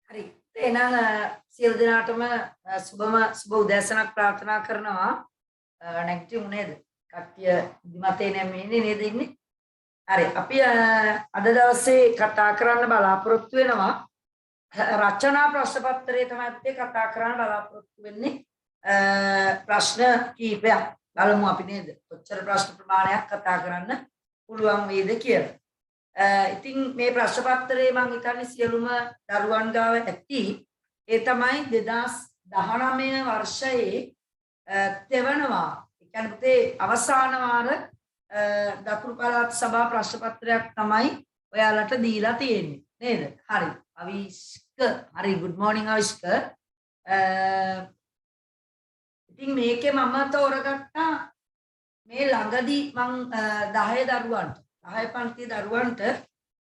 හරි. එහෙනම් සියලු දෙනාටම සුබ උදෑසනක් ප්‍රාර්ථනා කරනවා. නැගිටිමු නේද? කට්ටිය දිමතේ නැමෙන්නේ නේද ඉන්නේ? හරි. අපි අද දවසේ කතා කරන්න බලාපොරොත්තු වෙනවා. රචනා ප්‍රශ්න පත්‍රයේ තමයි අපි කතා කරන්න බලාපොරොත්තු වෙන්නේ. ප්‍රශ්න කීපයක් බලමු අපි නේද? කොච්චර ප්‍රශ්න ප්‍රමාණයක් කතා කරන්න පුළුවන් වේද කියලා. ඉතින් මේ ප්‍රශ්න පත්‍රයේ මම හිතන්නේ සියලුම දරුවන් ගාව ඇති ඒ තමයි 2019 වර්ෂයේ තෙවනවා. ඒ කියන්නේ පුතේ අවසාන වාර දකුණු පළාත් සභා ප්‍රශ්න පත්‍රයක් තමයි ඔයාලට දීලා තියෙන්නේ නේද? හරි. අවිෂ්ක හරි good morning අවිෂ්ක. ඉතින් මේකේ මම තෝරගත්තා මේ ළඟදී මම 10 දරුවන්ට 10 පන්ති දරුවන්ට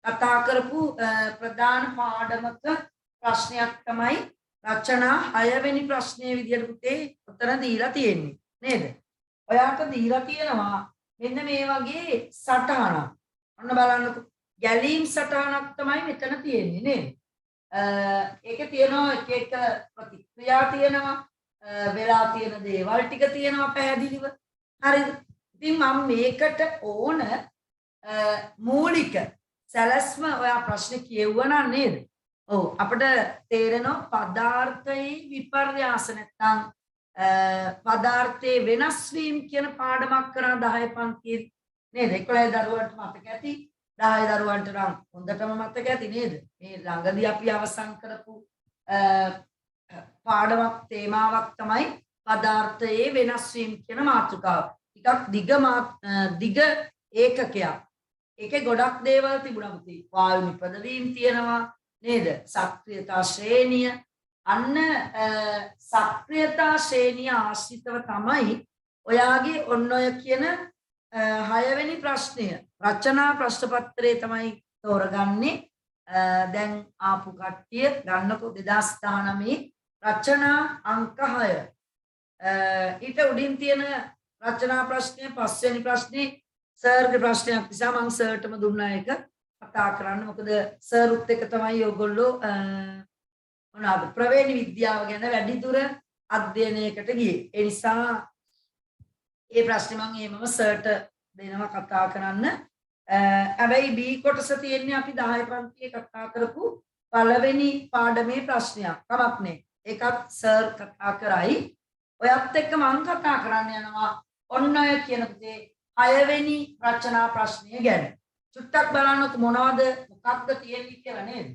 කතා කරපු ප්‍රධාන පාඩමක ප්‍රශ්නයක් තමයි රචනා 6 වෙනි ප්‍රශ්නයේ විදියට පුතේ උත්තර දීලා තියෙන්නේ නේද? ඔයාට දීලා තියෙනවා මෙන්න මේ වගේ සටහනක්. ඔන්න බලන්නකො. ගැලීම් සටහනක් තමයි මෙතන තියෙන්නේ නේද? ඒකේ තියෙනවා එක එක ප්‍රතික්‍රියා තියෙනවා. වෙලා තියෙන දේවල් ටික තියෙනවා පැහැදිලිව. හරිද? ඉතින් මම මේකට ඕන මූලික සැලැස්ම ඔයා ප්‍රශ්න කියවුවා නේද? ඔව් අපිට තේරෙනවා පදාර්ථයේ විපර්යාස නැත්නම් පදාර්ථයේ වෙනස් වීම කියන පාඩමක් කරා 10 පන්තියේ නේද? 11 දරුවන්ට මතක ඇති 10 දරුවන්ට නම් හොඳටම මතක ඇති නේද? මේ ළඟදී අපි අවසන් කරපු පාඩමක් තේමාවක් තමයි පදාර්ථයේ වෙනස් වීම කියන මාතෘකාව. ටිකක් දිග ඒකකයක්. ඒකේ ගොඩක් දේවල් තිබුණා පුතේ. වායු නිපදවීම තියෙනවා නේද? සක්‍රියතා ශ්‍රේණිය. අන්න සක්‍රියතා ශ්‍රේණිය ආශ්‍රිතව තමයි ඔයාගේ ඔන්න ඔය කියන 6 වෙනි ප්‍රශ්නය. රචනා ප්‍රශ්න පත්‍රයේ තමයි තෝරගන්නේ. දැන් ආපු කට්ටිය ගන්නකො 2019 රචනා අංක 6. ඊට උඩින් තියෙන රචනා ප්‍රශ්නය පස්වෙනි ප්‍රශ්නේ සර්ගේ ප්‍රශ්නයක් නිසා මම සර්ටම දුන්නා ඒක කතා කරන්න. මොකද සර්ුත් එක තමයි ඔයගොල්ලෝ මොනවාද ප්‍රවේණි විද්‍යාව ගැන වැඩිදුර අධ්‍යයනයකට ගියේ. ඒ නිසා ඒ ප්‍රශ්නේ මම එහෙමම සර්ට දෙනවා කතා කරන්න. හැබැයි B කොටස තියෙන්නේ අපි 10 පන්තියේ කතා කරපු පළවෙනි පාඩමේ ප්‍රශ්නයක්. කමක් නේ. ඒකත් සර් කතා කරයි. ඔයත් එක්ක මම කතා කරන්න යනවා ඔන්න ඔය කියන පුතේ 6 වෙනි රචනා ප්‍රශ්නය ගැන. චුට්ටක් බලන්නකො මොනවද මොකක්ද තියෙන්නේ කියලා නේද?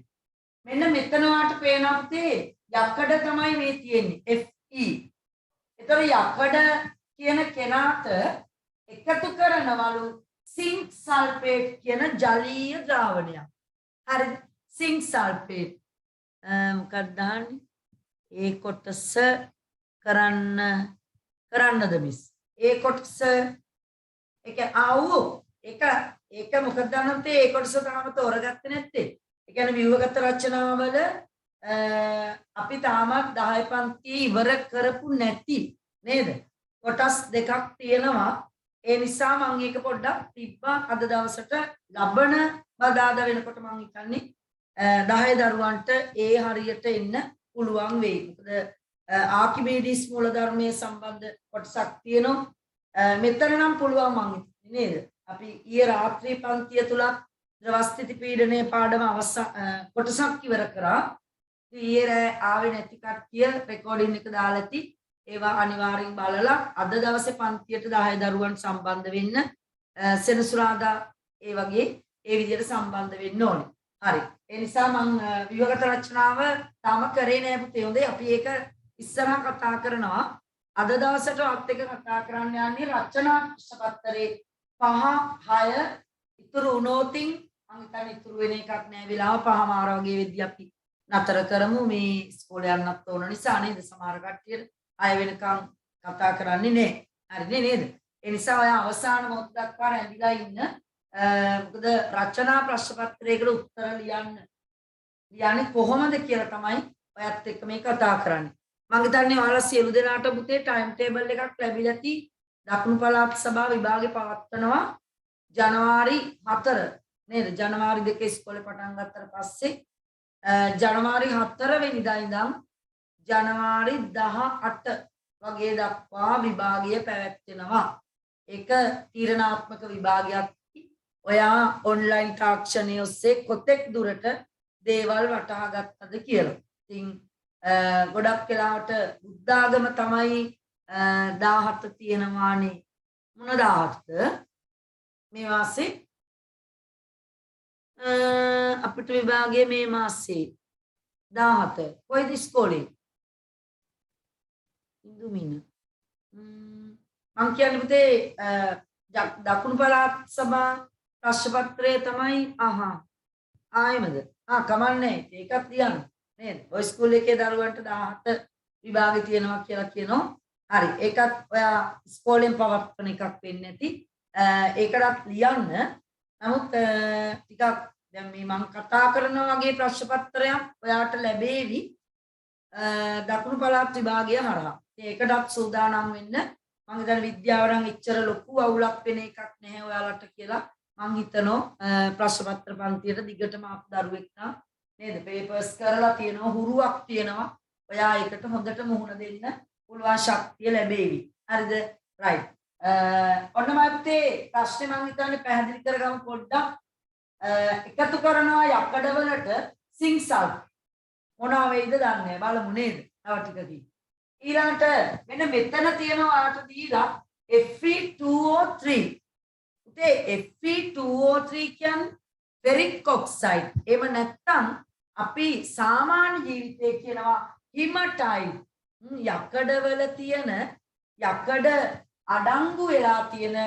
මෙන්න මෙතන වාට පේනවා පුතේ යකඩ තමයි මේ තියෙන්නේ Fe. ඒතර යකඩ කියන කෙනාට එකතු කරනවලු සිංක් සල්ෆේට් කියන ජලීය ද්‍රාවණයක්. හරිද? සිංක් සල්ෆේට් මොකක්ද දාන්නේ? ඒ කොටස කරන්නද මිස්? ඒ කොටස ඒක ඒක මොකද දාන්නත් ඒ කොටස තාම තෝරගත්තේ නැත්තේ. ඒ කියන්නේ ව්‍යුහගත රචනාවල අපි තාමත් 10 පන්තියේ ඉවර කරපු නැති නේද? කොටස් දෙකක් තියෙනවා. ඒ නිසා මම ඒක පොඩ්ඩක් තිබ්බා අද දවසට ලබන බදාදා වෙනකොට මම හිතන්නේ 10 දරුවන්ට ඒ හරියට එන්න පුළුවන් වෙයි. මොකද ආකිමීඩිස් මූලධර්මයේ සම්බන්ධ කොටසක් තියෙනවා. මෙතන නම් පුළුවන් මම හිතන්නේ නේද? අපි ඊයේ රාත්‍රී පන්තිය තුලත් ද්‍රවස්ථිති පීඩනයේ පාඩම කොටසක් ඉවර කරා. ඊයේ ආවේ නැති කට්ටිය රෙකෝඩින් එක දාලා ඇති. ඒවා අනිවාර්යෙන් බලලා අද දවසේ පන්තියට 10 දරුවන් සම්බන්ධ වෙන්න සෙනසුරාදා ඒ වගේ ඒ විදිහට සම්බන්ධ වෙන්න ඕනේ. හරි. ඒ නිසා මම ව්‍යුහගත රචනාව තාම කරේ නෑ පුතේ. හොඳයි අපි ඒක ඉස්සරහ කතා කරනවා. අද දවසට වත් එක කතා කරන්න යන්නේ රචනා ප්‍රශ්න පත්‍රයේ 5 6 ඉතුරු වුණොතින් මම හිතන්නේ ඉතුරු වෙන එකක් නෑ වෙලාව 5:00 වගේ වෙද්දී අපි නතර කරමු. මේ ඉස්කෝලේ යන්නත් ඕන නිසා නේද? සමහර කට්ටියට 6 වෙනකම් කතා කරන්නේ නෑ. හරිනේ නේද? ඒ නිසා ඔය අවසාන මොහොත දක්වා රැඳිලා ඉන්න. මොකද රචනා ප්‍රශ්න පත්‍රයකට උත්තර ලියන්නේ කොහොමද කියලා තමයි ඔයත් එක්ක මේ කතා කරන්නේ. මම හිතන්නේ ඔයාලා සියලු දෙනාට පුතේ ටයිම් ටේබල් එකක් ලැබිලා ඇති. දකුණු පළාත් සභාව විභාගේ පවත්වනවා ජනවාරි 4 නේද? ජනවාරි 2 ඉස්කෝලේ පටන් ගත්තට පස්සේ ජනවාරි 4 වෙනිදා ඉඳන් ජනවාරි 18 වගේ දක්වා විභාගය පැවැත්වෙනවා. ඒක තීරණාත්මක විභාගයක්. ඔයා ඔන්ලයින් තාක්ෂණය ඔස්සේ කොතෙක් දුරට දේවල් වටහා ගත්තද කියලා. ඉතින් ගොඩක් වෙලාවට බුද්ධාගම තමයි 17 තියෙනවානේ. මොන 17ද? මේ මාසේ අපිට විභාගයේ මේ මාසේ 17 කොයිද ඉස්කෝලේ? ඉන්දුමින. මං කියන්නේ පුතේ දකුණු පළාත් සභා ප්‍රශ්න පත්‍රය තමයි ආයෙමද? කමන්නේ ඒකත් ලියන්න නේද? ඔය ස්කූල් එකේ දරුවන්ට 17 විභාගෙ තියෙනවා කියලා කියනවා. හරි. ඒකත් ඔයා ඉස්කෝලෙන් පවත්වන එකක් වෙන්නේ නැති. ඒකටත් ලියන්න. නමුත් ටිකක් දැන් මේ මම කතා කරන වගේ ප්‍රශ්න පත්‍රයක් ඔයාට ලැබෙවි දකුණු පළාත් විභාගය හරහා. ඒකටත් සූදානම් වෙන්න. මම හිතන්නේ විද්‍යාව නම් එච්චර ලොකු අවුලක් වෙන එකක් නැහැ ඔයාලට කියලා මම හිතනවා. ප්‍රශ්න පත්‍ර පන්තියට දිගටම ආපු දරුවෙක් නම් නේද? පේපර්ස් කරලා තියෙනවා, හුරුවක් තියෙනවා. ඔයා ඒකට හොඳට මුහුණ දෙන්න පුළුවන් ශක්තිය ලැබෙවි. හරිද? රයිට්. ඔන්න මම පුතේ ප්‍රශ්නේ මම හිතන්නේ පැහැදිලි කරගමු පොඩ්ඩක්. එකතු කරනවා යකඩවලට සිංසල් මොනවා වෙයිද දන්නේ බලමු නේද? තව ටිකකින්. ඊළඟට මෙන්න මෙතන තියෙනවා ආට දීලා Fe2O3. උතේ Fe2O3 කියන්නේ ෆෙරික් ඔක්සයිඩ්. එහෙම නැත්නම් අපි සාමාන්‍ය ජීවිතයේ කියනවා හිමටයිඩ්. යකඩවල තියෙන යකඩ අඩංගු වෙලා තියෙන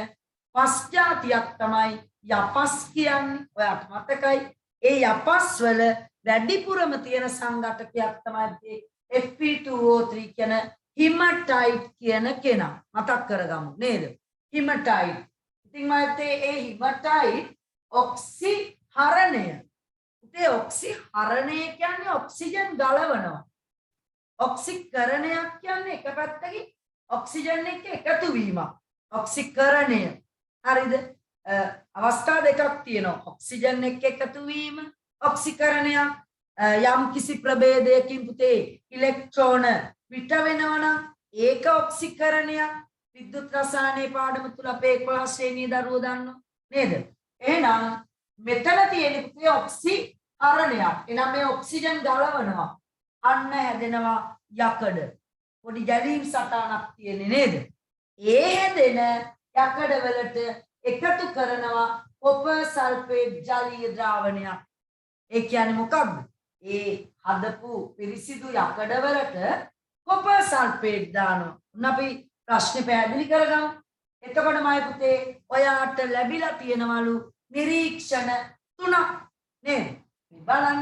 පස් જાතියක් තමයි යපස් කියන්නේ. ඔයාට මතකයි ඒ යපස් වල වැඩිපුරම තියෙන සංඝටකයක් තමයි Fe2O3 කියන හිමටයිඩ් කියන කෙනා. මතක් කරගමු නේද? හිමටයිඩ්. ඉතින් මම ඒ හිමටයිඩ් ඔක්සිහරණය. ඒ ඔක්සිහරණය කියන්නේ ඔක්සිජන් ගලවනවා. ඔක්සිකරණයක් කියන්නේ එක පැත්තකින් ඔක්සිජන් එක්ක එකතු වීමක්. ඔක්සිකරණය. හරිද? අවස්ථා දෙකක් තියෙනවා. ඔක්සිජන් එක්ක එකතු වීම ඔක්සිකරණයක්. යම් කිසි ප්‍රභේදයකින් පුතේ ඉලෙක්ට්‍රෝන පිට වෙනවා නම් ඒක ඔක්සිකරණයක්. විද්‍යුත් රසායනයේ පාඩම තුල අපේ 11 ශ්‍රේණියේ දරුවෝ දන්නෝ නේද? එහෙනම් මෙතන තියෙන පුතේ ඔක්සිහරණයක්. එහෙනම් මේ ඔක්සිජන් ගලවනවා. අන්න හැදෙනවා යකඩ. පොඩි ගැලීම් සටහනක් තියෙන්නේ නේද? ඒ හැදෙන යකඩ වලට එකතු කරනවා කොපර් සල්ෆේට් ජලීය ද්‍රාවණයක්. ඒ කියන්නේ මොකක්ද? ඒ හදපු පිරිසිදු යකඩ වලට කොපර් සල්ෆේට් දානවා. උන් අපි ප්‍රශ්නේ පැහැදිලි කරගමු. එතකොට මයි පුතේ ඔයාට ලැබිලා තියෙනවලු නිරීක්ෂණ 3ක් නේද? බලන්න.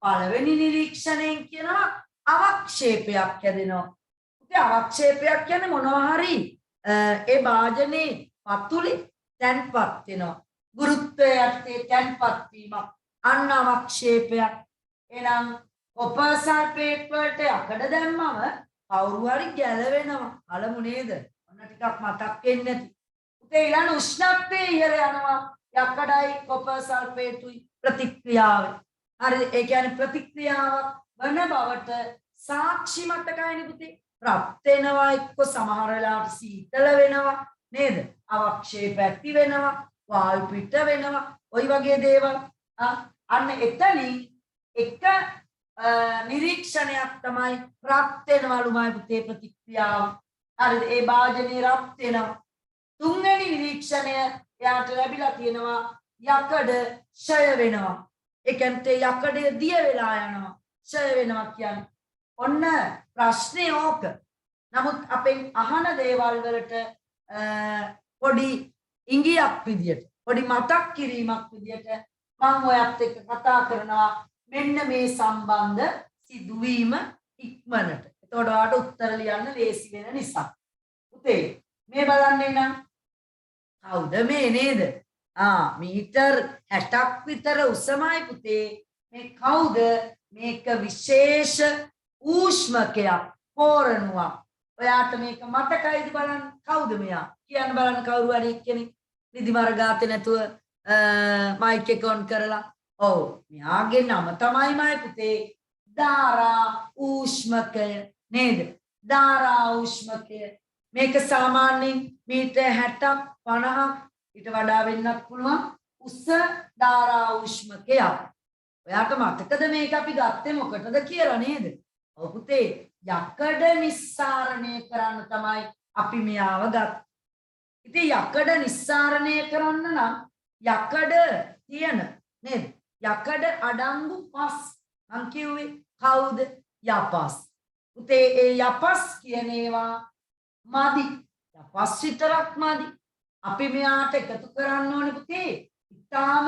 පළවෙනි නිරීක්ෂණයෙන් කියනවා අවක්ෂේපයක් හැදෙනවා. ඉතින් අවක්ෂේපයක් කියන්නේ මොනවා හරි ඒ භාජනයේ පතුලේ තැන්පත් වෙනවා. ගුරුත්වයට තැන්පත් වීමක්. අන්න අවක්ෂේපයක්. එහෙනම් කොපර් සල්ෆේට් වලට යකඩ දැම්මම කවුරු හරි ගැලවෙනවා. අලමු නේද? ඔන්න ටිකක් මතක් වෙන්නේ නැති. උතේ ඊළඟ උෂ්ණත්වයේ ඉහළ යනවා. යකඩයි කොපර් සල්ෆේටුයි ප්‍රතික්‍රියාව. හරි ඒ කියන්නේ ප්‍රතික්‍රියාවක් වන බවට සාක්ෂි මතකයිනේ පුතේ. රත් වෙනවා එක්ක සමහර වෙලාවට සීතල වෙනවා නේද? අවක්ෂේප ඇති වෙනවා, වායු පිට වෙනවා, ওই වගේ දේවල්. අන්න එතනින් එක නිරීක්ෂණයක් තමයි රත් වෙනවලුමයි පුතේ ප්‍රතික්‍රියාව. හරිද? ඒ භාජනයේ රත් වෙනවා. තුන්වෙනි නිරීක්ෂණය එයාට ලැබිලා තියෙනවා යකඩ ක්ෂය වෙනවා. ඒ කියන්නේ යකඩය දිය වෙලා යනවා. ක්ෂය වෙනවා කියන්නේ. ඔන්න ප්‍රශ්නේ ඕක. නමුත් අපෙන් අහන දේවල් වලට පොඩි ඉඟියක් විදියට, පොඩි මතක් කිරීමක් විදියට මම ඔයත් එක්ක කතා කරනවා මෙන්න මේ සම්බන්ධ සිදුවීම ඉක්මනට. එතකොට ඔයාලට උත්තර ලියන්න ලේසි වෙන නිසා. පුතේ මේ බලන්නේ නම් කවුද මේ නේද? මීටර් 60ක් විතර උසමයි පුතේ. මේ කවුද? මේක විශේෂ ඌෂ්මකයක්, පෝරණුවක්. ඔයාට මේක මතකයිද බලන්න? කවුද මෙයා? කියන්න බලන්න කවුරු හරි කෙනෙක්. නිදි මර්ගාතේ නැතුව මයික් එක ඔන් කරලා ඔව් මෙයාගේ නම තමයි මයි පුතේ ධාරා ඌෂ්මකය නේද? ධාරා ඌෂ්මකය මේක සාමාන්‍යයෙන් මීටර් 60ක් 50ක් ඊට වඩා වෙන්නත් පුළුවන් උස ධාරා ඌෂ්මකයක්. ඔයාට මතකද මේක අපි ගත්තේ මොකටද කියලා නේද? ඔව් පුතේ යකඩ නිස්සාරණය කරන්න තමයි අපි මෙයාව ගත්තේ. ඉතින් යකඩ නිස්සාරණය කරන්න නම් යකඩ තියෙන නේද? යකඩ අඩංගු පස් මං කිව්වේ කවුද? යපස්. පුතේ ඒ යපස් කියන ඒවා මදි. යපස් විතරක් මදි. අපි මෙයාට එකතු කරන්න ඕනේ පුතේ. ඊටාම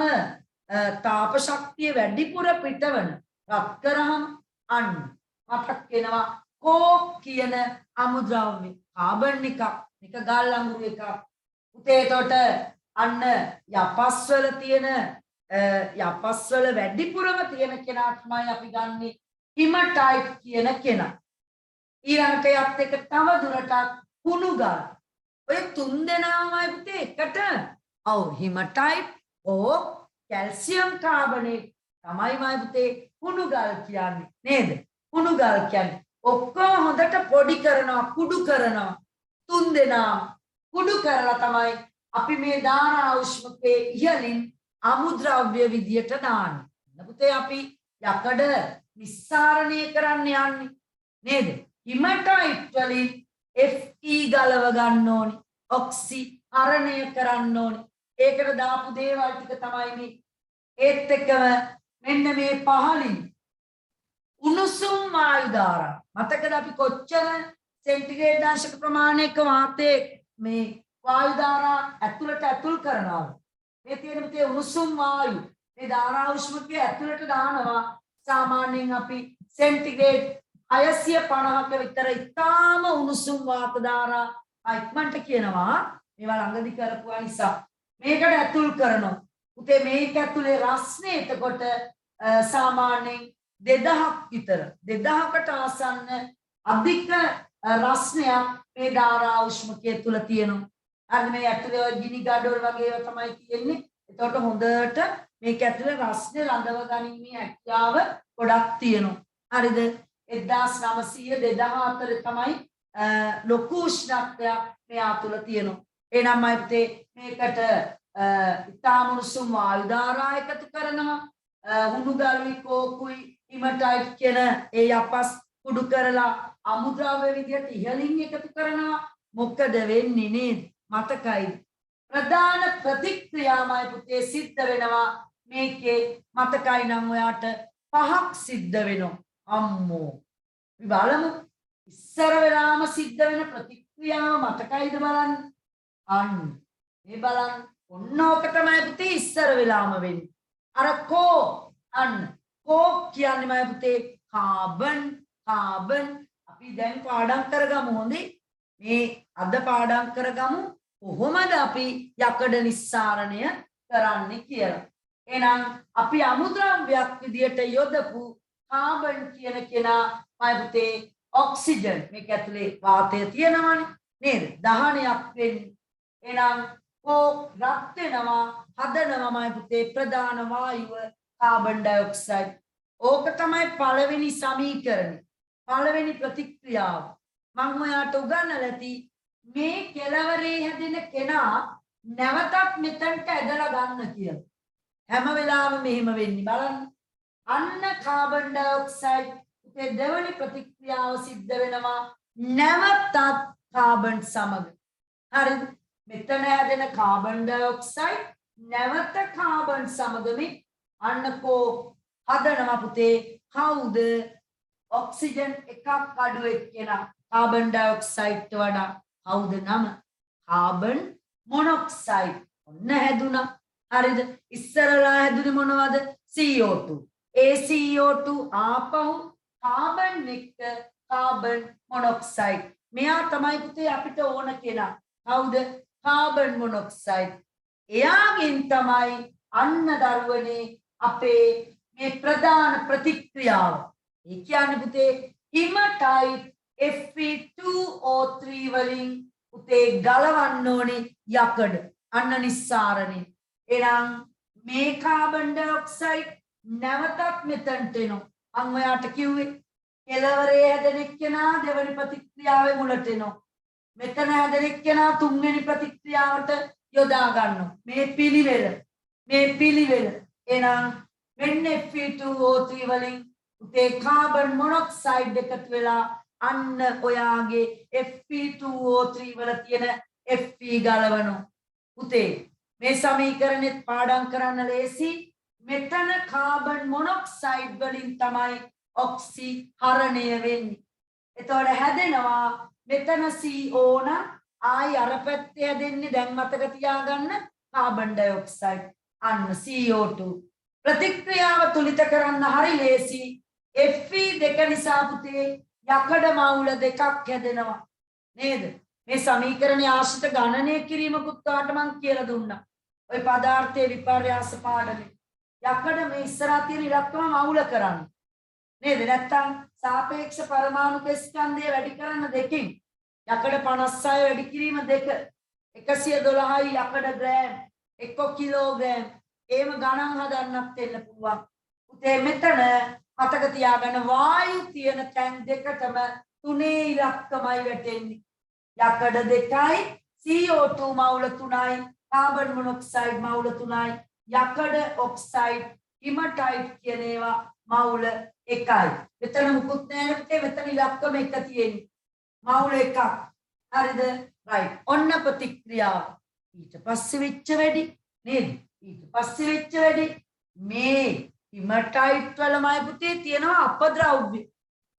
තාප ශක්තිය වැඩිපුර පිටවන රත් කරාම අන්න මතක් වෙනවා කෝක් කියන අමුද්‍රව්‍ය කාබන් එකක් එක ගල් අඟුරු එකක් පුතේ එතකොට අන්න යපස් වල තියෙන යපස් වල වැඩිපුරම තියෙන කෙනා තමයි අපි ගන්නෙ හිමටයිට් කියන කෙනා. ඊළඟට යත් එක තව දුරටත් කුණු ගල්. ඔය තුන් දෙනාමයි පුතේ එකට ඔව් හිමටයිට් ඕ කැල්සියම් කාබනේට් තමයි මයි පුතේ කුණු ගල් කියන්නේ නේද? කුණු ගල් කියන්නේ ඔක්කොම හොඳට පොඩි කරනවා කුඩු කරනවා තුන් දෙනා කුඩු කරලා තමයි අපි මේ ධාරා ඌෂ්මකයේ ඉහළින් අමුද්‍රව්‍ය විදියට දාන්නේ. පුතේ අපි යකඩ නිස්සාරණය කරන්න යන්නේ නේද? හිමටයිට් වලින් Fe ගලව ගන්න ඕනි. ඔක්සි හරණය කරන්න ඕනි. ඒකට දාපු දේවල් ටික තමයි මේ ඒත් එක්කම මෙන්න මේ පහලින් උණුසුම් වායු ධාරා. මතකද අපි කොච්චර සෙන්ටිග්‍රේඩ් දාශක ප්‍රමාණයක වාතයේ මේ වායු ධාරා ඇතුළට ඇතුල් කරනවා. මේ තියෙන පුතේ උණුසුම් වායු මේ ධාරා උෂ්ණකය ඇතුළට දානවා. සාමාන්‍යයෙන් අපි සෙන්ටිග්‍රේඩ් 650ක විතර ඉතාම උණුසුම් වාත ධාරා ඉක්මනට කියනවා මේවා ළඟදි කරපුවා නිසා මේකට ඇතුල් කරනවා. පුතේ මේක ඇතුලේ රස්නේ එතකොට සාමාන්‍යයෙන් 2000ක් විතර 2000කට ආසන්න අධික රස්නයක් මේ ධාරා උෂ්ණකය තුල තියෙනවා. අර මේ ඇතුලේ ගිනි ගඩොල් වගේ ඒවා තමයි තියෙන්නේ. එතකොට හොඳට මේක ඇතුලේ රස්නේ රඳව ගනින්නේ හැකියාව ගොඩක් තියෙනවා. හරිද? 1900 2000 අතර තමයි ලොකු උෂ්ණත්වයක් මෙයා තුල තියෙනවා. එනම්ම පුතේ මේකට ඉතාම උණුසුම් වායු ධාරා එකතු කරනවා. හුණු ගල්වි කෝකුයි හිමටයිට් කියන ඒ යපස් කුඩු කරලා අමුද්‍රව්‍ය විදියට ඉහළින් එකතු කරනවා. මොකද වෙන්නේ නේද? මතකයි ප්‍රධාන ප්‍රතික්‍රියාමයි පුතේ සිද්ධ වෙනවා මේකේ. මතකයි නම් ඔයාට පහක් සිද්ධ වෙනවා. අම්මෝ අපි බලමු ඉස්සර වෙලාම සිද්ධ වෙන ප්‍රතික්‍රියාව මතකයිද බලන්න. අන්න මේ බලන්න ඔන්න ඕක තමයි පුතේ ඉස්සර වෙලාම වෙන්නේ. අර කෝ අන්න කෝ කියන්නේ මම පුතේ කාබන් අපි දැන් පාඩම් කරගමු හොඳේ. මේ අද පාඩම් කරගමු කොහොමද අපි යකඩ නිස්සාරණය කරන්නේ කියලා. එහෙනම් අපි අමුද්‍රව්‍යයක් විදියට යොදපු කාබන් කියන කෙනා මම පුතේ ඔක්සිජන් මේක ඇතුලේ වාතය තියෙනවානේ නේද? දහනයක් වෙන්නේ. එහෙනම් කෝ රත් වෙනවා හදනවා මම පුතේ ප්‍රධාන වායුව කාබන් ඩයොක්සයිඩ්. ඕක තමයි පළවෙනි සමීකරණය. පළවෙනි ප්‍රතික්‍රියාව. මම ඔයාට උගන්වලා ඇති මේ කෙලවරේ හැදෙන කෙනා නැවතත් මෙතනට ඇදලා ගන්න කියලා. හැම වෙලාවෙම මෙහෙම වෙන්නේ බලන්න. අන්න කාබන් ඩයොක්සයිඩ් ඒ දෙවනි ප්‍රතික්‍රියාව සිද්ධ වෙනවා නැවතත් කාබන් සමග. හරිද? මෙතන හැදෙන කාබන් ඩයොක්සයිඩ් නැවත කාබන් සමග අන්නකෝ හදනවා පුතේ කවුද? ඔක්සිජන් එකක් අඩු එක්කෙනා කාබන් ඩයොක්සයිඩ්ට වඩා කවුද නම? Carbon monoxide. ඔන්න හැදුනා. හරිද? ඉස්සරලා හැදුනේ මොනවද? CO2. ඒ CO2 ආපහු කාබන් එක්ක කාබන් මොනොක්සයිඩ්. මෙයා තමයි පුතේ අපිට ඕන කෙනා. කවුද? Carbon monoxide. එයාගෙන් තමයි අන්න දරුවනේ අපේ මේ ප්‍රධාන ප්‍රතික්‍රියාව. ඒ කියන්නේ පුතේ හිමටයිට් Fe2O3 වලින් පුතේ ගලවන්න ඕනේ යකඩ. අන්න නිස්සාරණේ. එහෙනම් මේ කාබන් ඩයොක්සයිඩ් නැවතත් මෙතනට එනවා. මම ඔයාට කිව්වේ කෙලවරේ හැදෙන එක්කෙනා දෙවෙනි ප්‍රතික්‍රියාවේ මුලට එනවා. මෙතන හැදෙන එක්කෙනා තුන්වෙනි ප්‍රතික්‍රියාවට යොදා ගන්නවා. මේ පිළිවෙල එහෙනම් මෙන්න Fe2O3 වලින් උතේ කාබන් මොනොක්සයිඩ් එකතු වෙලා අන්න ඔයාගේ Fe2O3 වල තියෙන Fe ගලවනවා. උතේ මේ සමීකරණෙත් පාඩම් කරන්න ලේසි. මෙතන කාබන් මොනොක්සයිඩ් වලින් තමයි ඔක්සිහරණය වෙන්නේ. එතකොට හැදෙනවා මෙතන CO නම් ආයි අර පැත්තේ හැදෙන්නේ දැන් මතක තියාගන්න කාබන් ඩයොක්සයිඩ් අන්න CO2. ප්‍රතික්‍රියාව තුලිත කරන්න හරි ලේසි. Fe2 නිසා පුතේ යකඩ මවුල දෙකක් හැදෙනවා නේද? මේ සමීකරණයේ ආශ්‍රිත ගණනය කිරීමකුත් ඔයාලට මම කියලා දුන්නා. ওই පදාර්ථයේ විපර්යාස පාඩමේ යකඩ මේ ඉස්සරහා තියෙන ඉලක්කම මවුල කරන්න නේද? නැත්තම් සාපේක්ෂ පරමාණු ස්කන්ධය වැඩි කරන්න දෙකකින් යකඩ 56 වැඩි කිරීම 2 112යි යකඩ ග්‍රෑම් 1 කිලෝග්‍රෑම් එහෙම ගණන් හදන්නත් වෙන්න පුළුවන්. උතේ මෙතන මතක තියාගන්න වායු තියෙන තැන් දෙකටම 3 ඉලක්කමයි වැටෙන්නේ. යකඩ 2යි CO2 මවුල 3යි කාබන් මොනොක්සයිඩ් මවුල 3යි යකඩ ඔක්සයිඩ් හිමටයිට් කියන ඒවා මවුල 1යි. මෙතන මුකුත් නැහැ පුතේ. මෙතන ඉලක්කම 1 තියෙන්නේ. මවුල 1ක්. හරිද? right. ඔන්න ප්‍රතික්‍රියාව. ඊට පස්සේ වෙච්ච වැඩි නේද? ඊට පස්සේ වෙච්ච වැඩි මේ හිමටයිට් වලමයි පුතේ තියෙනවා අපද්‍රව්‍ය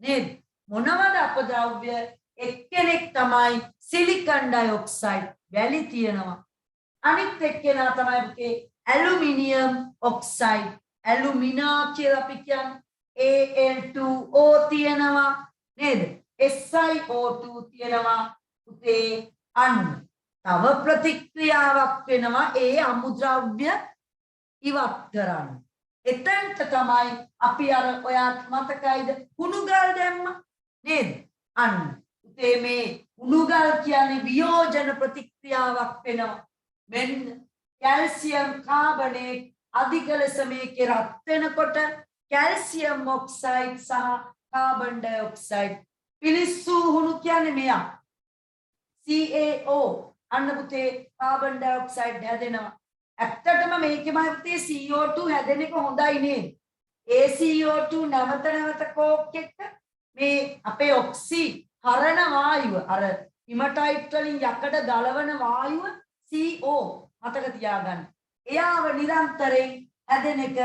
නේද? මොනවද අපද්‍රව්‍ය? එක්කෙනෙක් තමයි සිලිකන් ඩයොක්සයිඩ් වැලි තියෙනවා. අනිත් එක්කෙනා තමයි පුතේ ඇලුමිනියම් ඔක්සයිඩ් ඇලුමිනා කියලා අපි කියන්නේ Al2O තියෙනවා නේද? SiO2 තියෙනවා පුතේ. අන්න තව ප්‍රතික්‍රියාවක් වෙනවා ඒ අමුද්‍රව්‍ය ඉවත් කරන්න. එතනට තමයි අපි අර ඔයාට මතකයිද හුණුගල් දැම්ම නේද? අන්න පුතේ මේ හුණුගල් කියන්නේ වියෝජන ප්‍රතික්‍රියාවක් වෙනවා. මෙන්න කැල්සියම් කාබනේට් අධික ලෙස මේකේ රත් වෙනකොට කැල්සියම් ඔක්සයිඩ් සහ කාබන් ඩයොක්සයිඩ් පිලිස්සු හුණු කියන්නේ මෙයා CaO අන්න පුතේ කාබන් ඩයොක්සයිඩ් හැදෙනවා. ඇත්තටම මේකෙමයි පුතේ CO2 හැදෙන එක හොඳයි නේද? ඒ CO2 නැවත නැවත කෝක් එක්ක මේ අපේ ඔක්සි හරණ වායුව අර හිමටයිට් වලින් යකඩ ගලවන වායුව CO මතක තියාගන්න. එයාව නිරන්තරයෙන් හැදෙන එක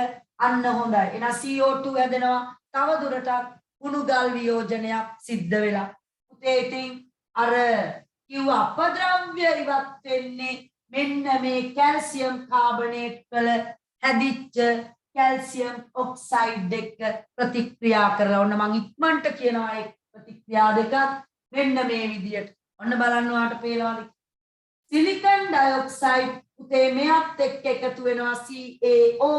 අන්න හොඳයි. එහෙනම් CO2 හැදෙනවා. තව දුරටත් කුණුගල් වියෝජනයක් සිද්ධ වෙලා. පුතේ ඉතින් අර කිව්ව අපද්‍රව්‍ය ඉවත් වෙන්නේ මෙන්න මේ කැල්සියම් කාබනේට් වල හැදිච්ච කැල්සියම් ඔක්සයිඩ් එක්ක ප්‍රතික්‍රියා කරලා. ඔන්න මම ඉක්මනට කියනවා ඒ ප්‍රතික්‍රියා දෙකක් මෙන්න මේ විදියට. ඔන්න බලන්න ඔයාලට පේනවාද? සිලිකන් ඩයොක්සයිඩ් උතේ මෙයත් එක්ක එකතු වෙනවා CaO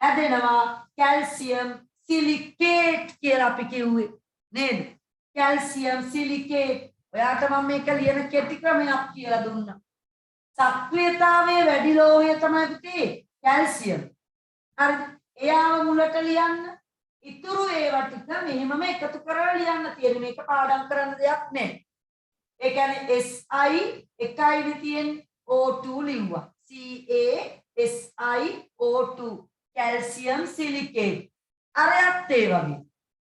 හැදෙනවා කැල්සියම් සිලිකේට් කියලා අපි කිව්වේ නේද? කැල්සියම් සිලිකේට්. ඔයාට මම මේක ලියන කෙටි ක්‍රමයක් කියලා දුන්නා. සක්‍රියතාවයේ වැඩි ලෝහය තමයි පුතේ කැල්සියම්. හරි. එයාව මුලට ලියන්න. ඉතුරු ඒවා ටික මෙහෙමම එකතු කරලා ලියන්න තියෙන්නේ. මේක පාඩම් කරන්න දෙයක් නැහැ. ඒ කියන්නේ Si එකයිනේ තියෙන්නේ O2 ලිව්වා. CaSiO2 calcium සිලිකේට්. අරයත් ඒ වගේ.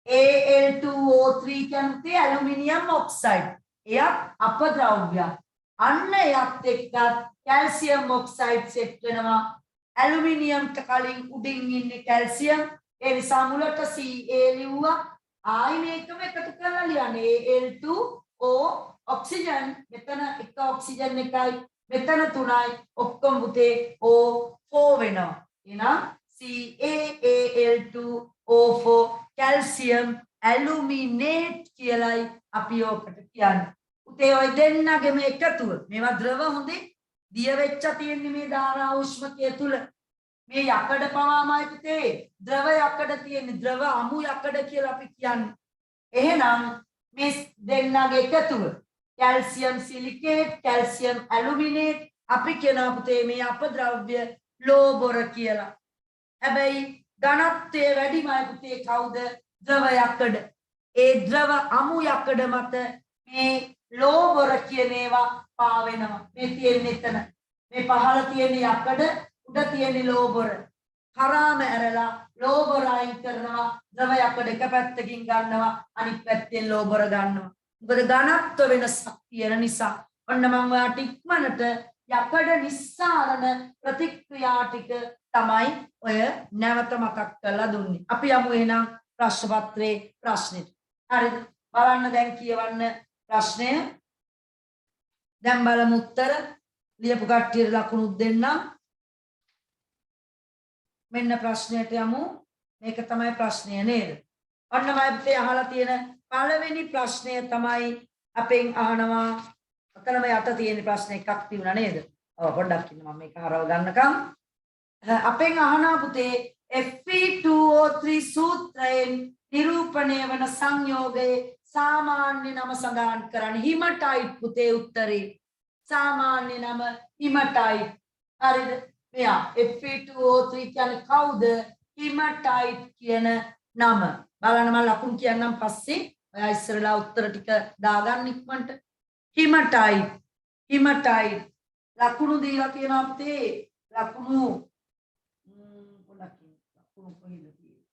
Al2O3 කියන්නේ ඇලුමිනියම් ඔක්සයිඩ්. එයත් අපද්‍රව්‍යයක්. අන්න එයත් එක්ක කැල්සියම් ඔක්සයිඩ් සෙට් වෙනවා. ඇලුමිනියම්ට කලින් උඩින් ඉන්නේ කැල්සියම්. ඒ නිසා මුලට Ca ලිව්වා. ආයි මේකම එකතු කරලා ලියන්නේ Al2O ඔක්සිජන්. මෙතන එක ඔක්සිජන් එකයි මෙතන 3යි ඔක්කොම පුතේ O4 වෙනවා. එහෙනම් CaAl2O4 කැල්සියම් ඇලුමිනේට් කියලායි අපි ඔකට කියන්නේ. උතේ ඔය දෙන්නගෙම එකතුව. මේවා ද්‍රව හොඳේ දිය වෙච්ච තියෙන්නේ මේ ධාරා උෂ්මකය තුල. මේ යකඩ පවාමයි පුතේ ද්‍රව යකඩ තියෙන්නේ. ද්‍රව අමු යකඩ කියලා අපි කියන්නේ. එහෙනම් මේ දෙන්නගේ එකතුව කැල්සියම් සිලිකේට් කැල්සියම් ඇලුමිනේට් අපි කියනවා පුතේ මේ අපද්‍රව්‍ය ලෝබොර කියලා. හැබැයි ඝනත්වයේ වැඩිමයි පුතේ කවුද? ද්‍රව යකඩ. ඒ ද්‍රව අමු යකඩ මත මේ ලෝබොර කියන ඒවා පාවෙනවා. මේ තියෙන්නේ එතන. මේ පහළ තියෙන යකඩ උඩ තියෙන ලෝබොර. කරාම ඇරලා ලෝබොර අයින් කරනවා. ද්‍රව යකඩ එක පැත්තකින් ගන්නවා අනිත් පැත්තෙන් ලෝබොර ගන්නවා. මොකද ඝනත්ව වෙනසක් තියෙන නිසා. ඔන්න මම ඔයාට ඉක්මනට යකඩ නිස්සාරණ ප්‍රතික්‍රියා ටික තමයි ඔය නැවත මතක් කරලා දුන්නේ. අපි යමු එහෙනම් ප්‍රශ්න පත්‍රයේ ප්‍රශ්නෙට. හරිද? බලන්න දැන් කියවන්න ප්‍රශ්නය. දැන් බලමු උත්තර. ලියපු කට්ටියට ලකුණු දෙන්නම්. මෙන්න ප්‍රශ්නයට යමු. මේක තමයි ප්‍රශ්නය නේද? ඔන්න මම අපිට අහලා තියෙන පළවෙනි ප්‍රශ්නය තමයි අපෙන් අහනවා. අතනම යට තියෙන ප්‍රශ්න එකක් තියුණා නේද? ඔව් පොඩ්ඩක් ඉන්න මම මේක හරව ගන්නකම්. අපෙන් අහනවා පුතේ Fe2O3 සූත්‍රයෙන් නිරූපණය වන සංයෝගයේ සාමාන්‍ය නම සඳහන් කරන්න. හිමටයිට් පුතේ උත්තරේ. සාමාන්‍ය නම හිමටයිට්. හරිද? මෙයා Fe2O3 කියන්නේ කවුද? හිමටයිට් කියන නම. බලන්න මම ලකුණු කියන්නම් පස්සේ. ඔයා ඉස්සරලා උත්තර ටික දාගන්න ඉක්මනට. හිමටයිට් ලකුණු දීලා තියෙනවා අපිට. ලකුණු පොඩ්ඩක් ලකුණු කොහෙද තියෙන්නේ?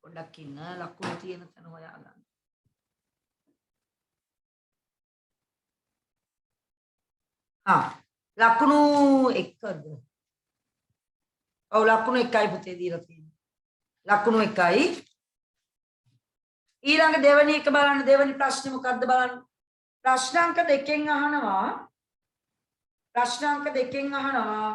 පොඩ්ඩක් ඉන්න ලකුණු තියෙන තැන හොයාගන්න. ලකුණු 1ද? ඔව් ලකුණු 1යි පුතේ දීලා තියෙන්නේ. ලකුණු 1යි. ඊළඟ දෙවෙනි එක බලන්න. දෙවෙනි ප්‍රශ්නේ මොකද්ද බලන්න. ප්‍රශ්නාංක 2කින් අහනවා. ප්‍රශ්නාංක 2කින් අහනවා.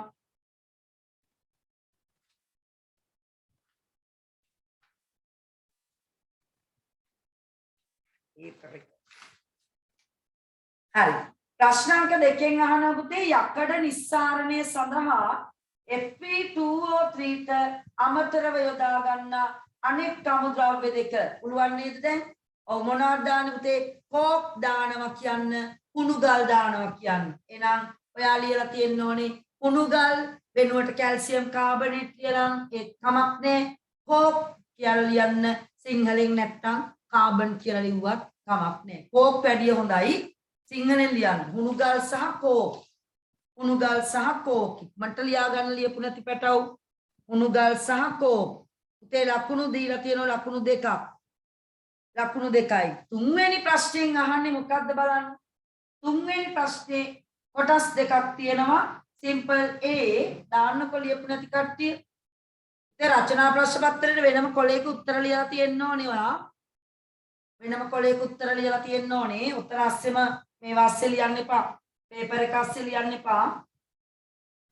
හරි. ප්‍රශ්නාංක 2කින් අහනවා පුතේ යකඩ නිස්සාරණය සඳහා Fe2O3ට අමතරව යොදා ගන්න අනෙක් අමුද්‍රව්‍ය දෙක පුළුවන් නේද දැන්? ඔව් මොනවද දාන්නේ පුතේ? කෝක් දානවා කියන්න, කුණුගල් දානවා කියන්න. එහෙනම් ඔයා ලියලා තියෙන්න ඕනේ කුණුගල් වෙනුවට කැල්සියම් කාබනේට් ලියලා ඒ කමක් නැහැ. කෝක් කියලා ලියන්න සිංහලෙන් නැත්තම් කාබන් කියලා ලිව්වත් කමක් නැහැ. කෝක් වැඩිය හොඳයි සිංහලෙන් ලියන්න. කුණුගල් සහ කෝක්. උණුගල් සහ කෝක් මට ලියා ගන්න ලියපු නැති පැටව. උණුගල් සහ කෝක්. උතේ ලකුණු දීලා තියෙනවා ලකුණු දෙකක්. ලකුණු දෙකයි. තුන්වෙනි ප්‍රශ්نين අහන්නේ මොකද්ද බලන්න. තුන්වෙනි ප්‍රශ්නේ කොටස් දෙකක් තියෙනවා. සිම්පල් A දාන්නකො ලියපු නැති කට්ටිය. ඒ රචනා ප්‍රශ්න පත්‍රයේ වෙනම කොලයක උත්තර ලියලා තියෙන්න ඕනේ ඔයා. වෙනම කොලයක උත්තර ලියලා තියෙන්න ඕනේ. උත්තර අස්සෙම මේ වාස්සේ ලියන්න එපා. पेपर एक आस्से लियाने पा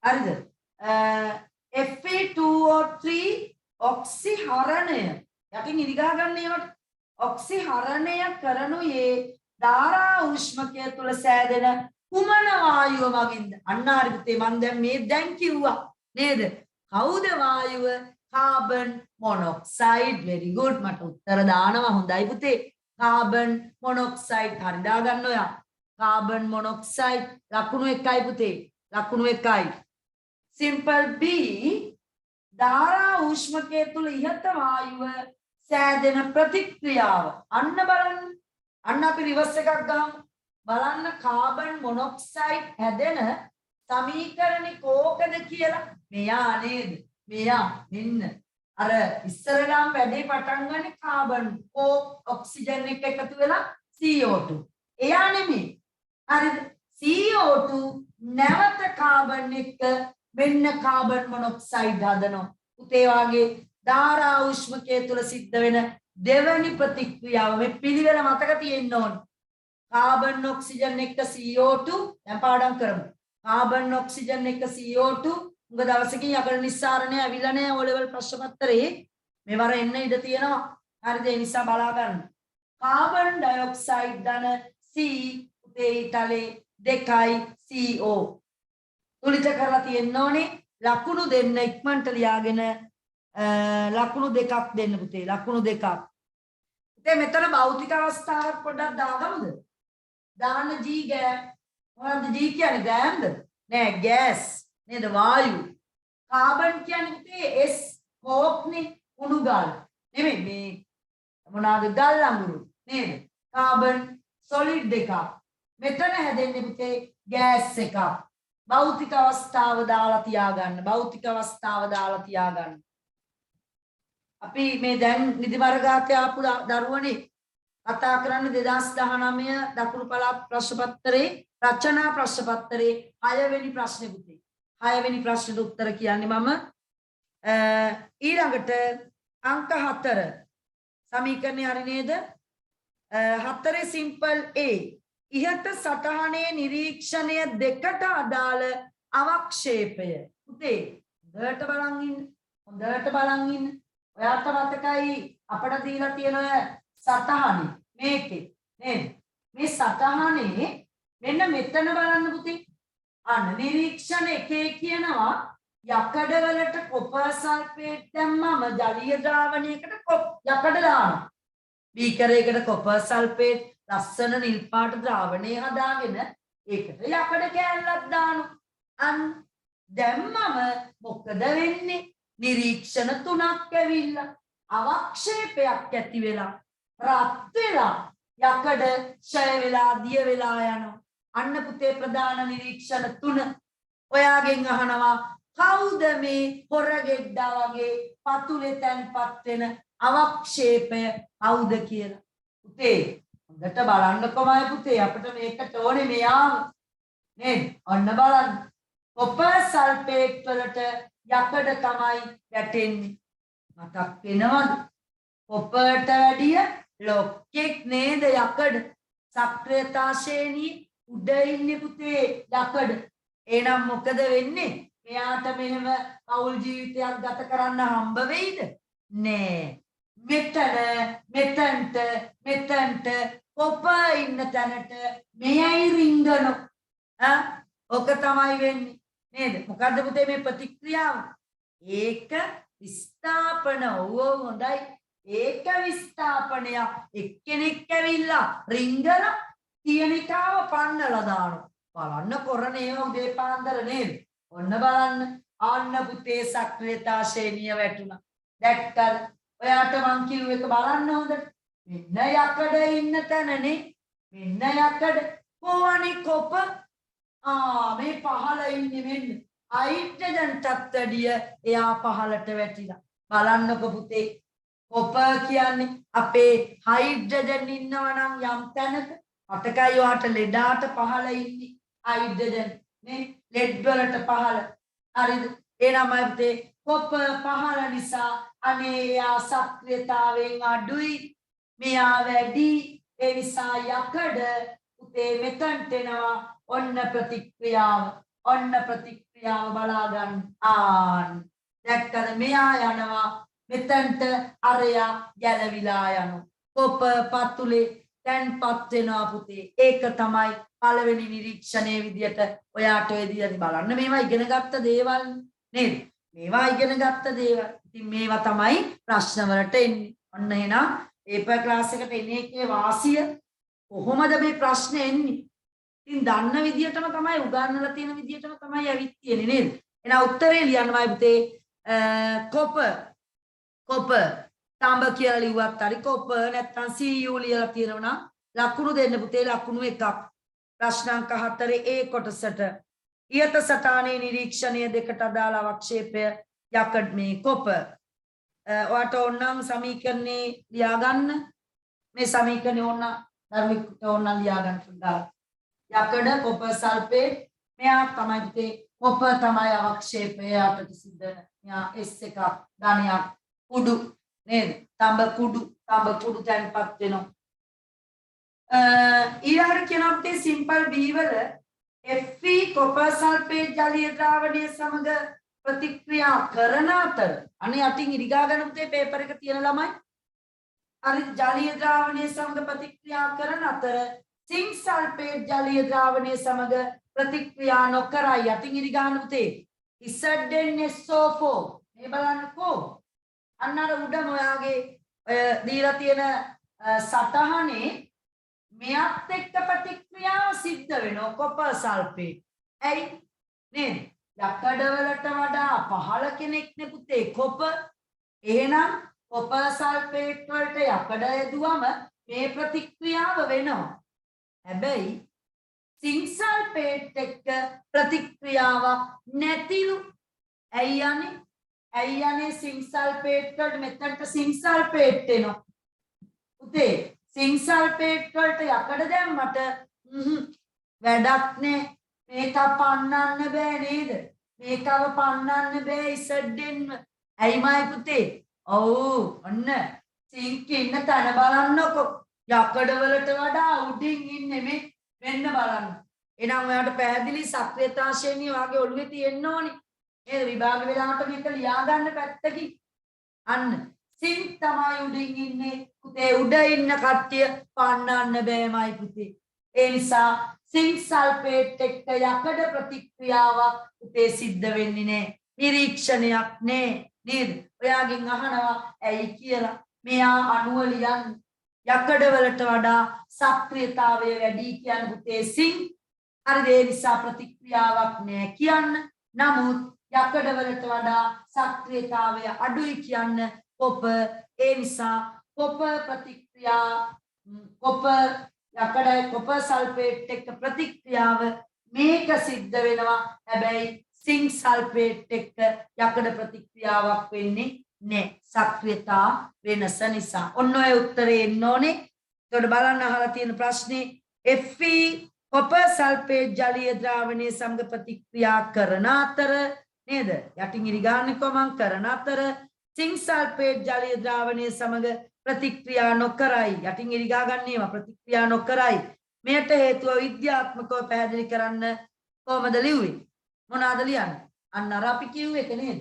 हरिद Fe2O3 ऑक्सीहरणय याकिन इदिगा गन्ने වට ऑक्सीहरणය කරනුයේ ධාරා උෂ්මකය තුල සෑදෙන කුමන වායුව මගින්ද? අන්න හරි පුතේ මම දැන් මේ දැන් කිව්වා නේද? කවුද වායුව? Carbon monoxide. very good මට උත්තර දානවා. හොඳයි පුතේ. කාබන් මොනොක්සයිඩ් හරි දාගන්න ඔයා. कार्बन मोनोक्साइड लकुणु 1යි පුතේ. ලකුණු 1යි. සිම්පල් B ධාරා උෂ්මකය තුල ඉහත වායුව සෑදෙන ප්‍රතික්‍රියාව. අන්න බලන්න. අන්න අපි රිවර්ස් එකක් ගමු. බලන්න කාබන් මොනොක්සයිඩ් හැදෙන සමීකරණේ කෝකද කියලා. මෙයා නේද? මෙයා මෙන්න. අර ඉස්සරලාම වැඩේ පටන් ගන්න කාබන් කෝක් ඔක්සිජන් එක එකතු වෙලා CO2. එයා නෙමෙයි. හරිද? CO2 නැවත කාබන් එක මෙන්න කාබන් මොනොක්සයිඩ් හදනවා. උතේ වාගේ ධාරා උෂ්මකය තුල සිද්ධ වෙන දෙවැනි ප්‍රතික්‍රියාව මේ පිළිවෙල මතක තියෙන්න ඕන. කාබන් ඔක්සිජන් එක CO2 දැන් පාඩම් කරමු. කාබන් ඔක්සිජන් එක CO2 උඟ දවසකින් යකඩ නිස්සාරණය ඇවිල්ලා නැහැ O level ප්‍රශ්න පත්‍රයේ. මේවර එන්න ඉඩ තියෙනවා. හරිද? ඒ නිසා බලා ගන්න. कार्बन डाइऑक्साइड धन C උතේ ඊතලේ 2යි CO තුලිත කරලා තියෙන්න ඕනේ. ලකුණු දෙන්න ඉක්මනට ලියාගෙන ලකුණු දෙකක් දෙන්න පුතේ. ලකුණු දෙකක්. ඉතින් මෙතන භෞතික අවස්ථාවක් පොඩ්ඩක් දාගමුද? දාන්න G ගෑස්. මොනවද G කියන්නේ? ගෑම්ද? නෑ ගෑස්. නේද? වායු. කාබන් කියන්නේ පුතේ S කෝක්නේ උණු ගල්. නෙමෙයි මේ මොනවාද ගල් අඟුරු නේද? කාබන් සොලිඩ් එකක්. මෙතන හැදෙන්නේ පුතේ ගෑස් එකක්. භෞතික අවස්ථාව දාලා තියාගන්න. භෞතික අවස්ථාව දාලා තියාගන්න. අපි මේ දැන් නිදිමරගාතේ ආපු දරුවනේ කතා කරන්නේ 2019 දකුණු පළාත් ප්‍රශ්න පත්‍රයේ රචනා ප්‍රශ්න පත්‍රයේ 6 වෙනි ප්‍රශ්නේ පුතේ. 6 වෙනි ප්‍රශ්නෙට උත්තර කියන්නේ මම ඊළඟට අංක 4 සමීකරණය හරි නේද? 4 සිම්පල් A ඉහත සටහනේ නිරීක්ෂණය දෙකට අදාළ අවක්ෂේපය. පුතේ හොඳට බලන් ඉන්න. හොඳට බලන් ඉන්න. ඔයාට මතකයි අපිට දීලා තියෙන සටහනේ මේකේ නේද? මේ සටහනේ මෙන්න මෙතන බලන්න පුතේ. අන්න නිරීක්ෂණ එකේ කියනවා යකඩ වලට කොපර් සල්ෆේට් දැම්මම ජලීය ද්‍රාවණයකට යකඩ දානවා. බීකරයකට කොපර් සල්ෆේට් ලස්සන නිල් පාට ද්‍රාවණය හදාගෙන ඒකට යකඩ කෑල්ලක් දානවා. අන්න දැම්මම මොකද වෙන්නේ? නිරීක්ෂණ 3ක් ඇවිල්ලා අවක්ෂේපයක් ඇති වෙලා රත් වෙලා යකඩ ඡය වෙලා දිය වෙලා යනවා. අන්න පුතේ ප්‍රධාන නිරීක්ෂණ 3. ඔයාගෙන් අහනවා කවුද මේ හොරගෙඩ්ඩා වගේ පතුලේ තැන්පත් වෙන අවක්ෂේපය කවුද කියලා. පුතේ හොඳට බලන්නකොමයි පුතේ අපිට මේකට ඕනේ මෙයාම නේද? ඔන්න බලන්න. කොපර් සල්ෆේට් වලට යකඩ තමයි වැටෙන්නේ. මතක් වෙනවද? කොපර්ට වැඩිය ලොක්කෙක් නේද යකඩ? සක්‍රියතා ශ්‍රේණියේ උඩ ඉන්නේ පුතේ යකඩ. එහෙනම් මොකද වෙන්නේ? මෙයාට මෙහෙම පෞල් ජීවිතයක් ගත කරන්න හම්බ වෙයිද? නෑ. මෙතනට කොපර් ඉන්න තැනට මෙයයි රිංගනවා. ඔක තමයි වෙන්නේ. නේද? මොකද්ද පුතේ මේ ප්‍රතික්‍රියාව? ඒක විස්ථාපන. ඔව් හොඳයි. ඒක විස්ථාපනයක්. එක්කෙනෙක් ඇවිල්ලා රිංගලා තියනිකාව පන්නලා දානවා. බලන්න කරන්නේ උදේ පාන්දර නේද? ඔන්න බලන්න. ආන්න පුතේ සක්‍රියතා ශ්‍රේණිය වැටුණා. දැක්කද? ඔයාට මං කිව්ව එක බලන්න හොඳට. මෙන්න යකඩ ඉන්න තැනනේ. මෙන්න යකඩ. කොවණි කොප මේ පහළ ඉන්නේ මෙන්න හයිඩ්‍රජන් තත්ත්වඩිය එයා පහළට වැටිලා. බලන්නකො පුතේ කොපර් කියන්නේ අපේ හයිඩ්‍රජන් ඉන්නවා නම් යම් තැනක අටකයි ඔයාට ලෙඩාට පහළ ඉන්නේ හයිඩ්‍රජන් නේ ලෙඩ් වලට පහළ. හරිද? එනමයි පුතේ කොපර් පහළ නිසා අනේ එයා සක්‍රියතාවයෙන් අඩුයි. මෙයා වැඩි. ඒ නිසා යකඩ පුතේ මෙතනට එනවා. ඔන්න ප්‍රතික්‍රියාව බලා ගන්න. දැක්කද? මෙයා යනවා මෙතනට අරයා ගැලවිලා යනවා. කොපර් පතුලේ තැන්පත් වෙනවා පුතේ. ඒක තමයි පළවෙනි නිරීක්ෂණයේ විදියට ඔයාට ඔය විදියට බලන්න. මේවා ඉගෙන ගත්ත දේවල් නේද? මේවා ඉගෙන ගත්ත දේවල්. ඉතින් මේවා තමයි ප්‍රශ්න වලට එන්නේ. ඔන්න එහෙනම් පේපර් ක්ලාස් එකට එන එකේ වාසිය කොහොමද මේ ප්‍රශ්න එන්නේ? ඉතින් දන්න විදියටම තමයි උගන්වලා තියෙන විදියටම තමයි ඇවිත් තියෙන්නේ නේද? එහෙනම් උත්තරේ ලියන්නමයි පුතේ. කොපර් තාඹ කියලා ලිව්වත් හරි කොපර් නැත්නම් CU ලියලා තියෙනවා නම් ලකුණු දෙන්න පුතේ. ලකුණු 1ක්. ප්‍රශ්නාංක 4 A කොටසට ඉහත සටහනේ නිරීක්ෂණය දෙකට අදාළ අවක්ෂේපය යකඩ මේ කොපර්. ඔයාට ඕනනම් සමීකරණේ ලියා ගන්න. මේ සමීකරණේ ඕන ධර්මිකට ඕන ලියා ගන්න පුතා. යකඩ කොපර් සල්ෆේට් මෙයා තමයි පුතේ කොපර් තමයි අවක්ෂේපය යටට සිද්ධ වෙන. මෙයා S එකක් ධනයක් කුඩු නේද? තඹ කුඩු තැන්පත් වෙනවා. ඊළඟට කියනවා පුතේ සිම්පල් B වල Fe කොපර් සල්ෆේට් ජලීය ද්‍රාවණය සමග ප්‍රතික්‍රියා කරන අතර අනේ අටින් ඉරිගා ගන්න පුතේ පේපර් එක තියෙන ළමයි. හරි ජලීය ද්‍රාවණය සමග ප්‍රතික්‍රියා කරන අතර සිංක් සල්ෆේට් ජලීය ද්‍රාවණය සමග ප්‍රතික්‍රියා නොකරයි. යටින් ඉරි ගන්න පුතේ ZnSO4 මේ බලන්නකෝ. අන්න අර උඩම ඔයාගේ දීලා තියෙන සටහනේ මෙයත් එක්ක ප්‍රතික්‍රියාව සිද්ධ වෙනවා කොපර් සල්ෆේට්. ඇයි නේද? යකඩ වලට වඩා පහළ කෙනෙක්නේ පුතේ කොපර්. එහෙනම් කොපර් සල්ෆේට් වලට යකඩ යදුවම මේ ප්‍රතික්‍රියාව වෙනවා. හැබැයි සිංක් සල්ෆේට් එක්ක ප්‍රතික්‍රියාවක් නැතිලු. ඇයි යන්නේ සිංක් සල්ෆේට් වලට මෙතනට සිංක් සල්ෆේට් එනවා. පුතේ සිංක් සල්ෆේට් වලට යකඩ දැම්මට වැඩක් නෑ. මේක පන්නන්න බෑ නේද? මේකව පන්නන්න බෑ ඉසඩ්ඩෙන්ම. ඇයිමයි පුතේ? ඔව් ඔන්න සිංක් ඉන්න තැන බලන්නකො. යකඩ වලට වඩා උඩින් ඉන්නේ මේ වෙන්න බලන්න. එහෙනම් ඔයාලට පැහැදිලි සක්‍රියතා ශ්‍රේණිය වාගේ ඔළුවේ තියෙන්න ඕනි. නේද? විභාග වෙලාවට මේක ලියා ගන්න පැත්තකින්. අන්න සිංක් තමයි උඩින් ඉන්නේ. පුතේ උඩ ඉන්න කට්ටිය පන්නන්න බෑමයි පුතේ. ඒ නිසා සිංක් සල්ෆේට් එක්ක යකඩ ප්‍රතික්‍රියාවක් පුතේ සිද්ධ වෙන්නේ නැහැ. නිරීක්ෂණයක් නෑ නේද? ඔයාගෙන් අහනවා ඇයි කියලා. මෙයා අණුව ලියන්නේ. යකඩ වලට වඩා සක්‍රියතාවය වැඩි කියන පුතේ සිංක්. හරිද? ඒ නිසා ප්‍රතික්‍රියාවක් නෑ කියන්න. නමුත් යකඩ වලට වඩා සක්‍රියතාවය අඩුයි කියන්න කොපර්. ඒ නිසා කොපර් ප්‍රතික්‍රියා කොපර් සල්ෆේට් එක්ක ප්‍රතික්‍රියාව මේක සිද්ධ වෙනවා. හැබැයි සිංක් සල්ෆේට් එක්ක යකඩ ප්‍රතික්‍රියාවක් වෙන්නේ නැහැ. සක්‍රියතා වෙනස නිසා. ඔන්න ඔය උත්තරේ එන්න ඕනේ. ඒකට බලන්න අහලා තියෙන ප්‍රශ්නේ Fe කොපර් සල්ෆේට් ජලීය ද්‍රාවණයේ සමග ප්‍රතික්‍රියා කරන අතර නේද? යටින් ඉරි ගන්න කොමන් කරන අතර සිංක් සල්ෆේට් ජලීය ද්‍රාවණයේ සමග ප්‍රතික්‍රියා නොකරයි. යටින් ඉරි ගා ගන්නේවා ප්‍රතික්‍රියා නොකරයි. මෙයට හේතුව විද්‍යාත්මකව පැහැදිලි කරන්න කොහමද ලිව්වේ? මොනවාද ලියන්නේ? අන්න අර අපි කිව්ව එක නේද?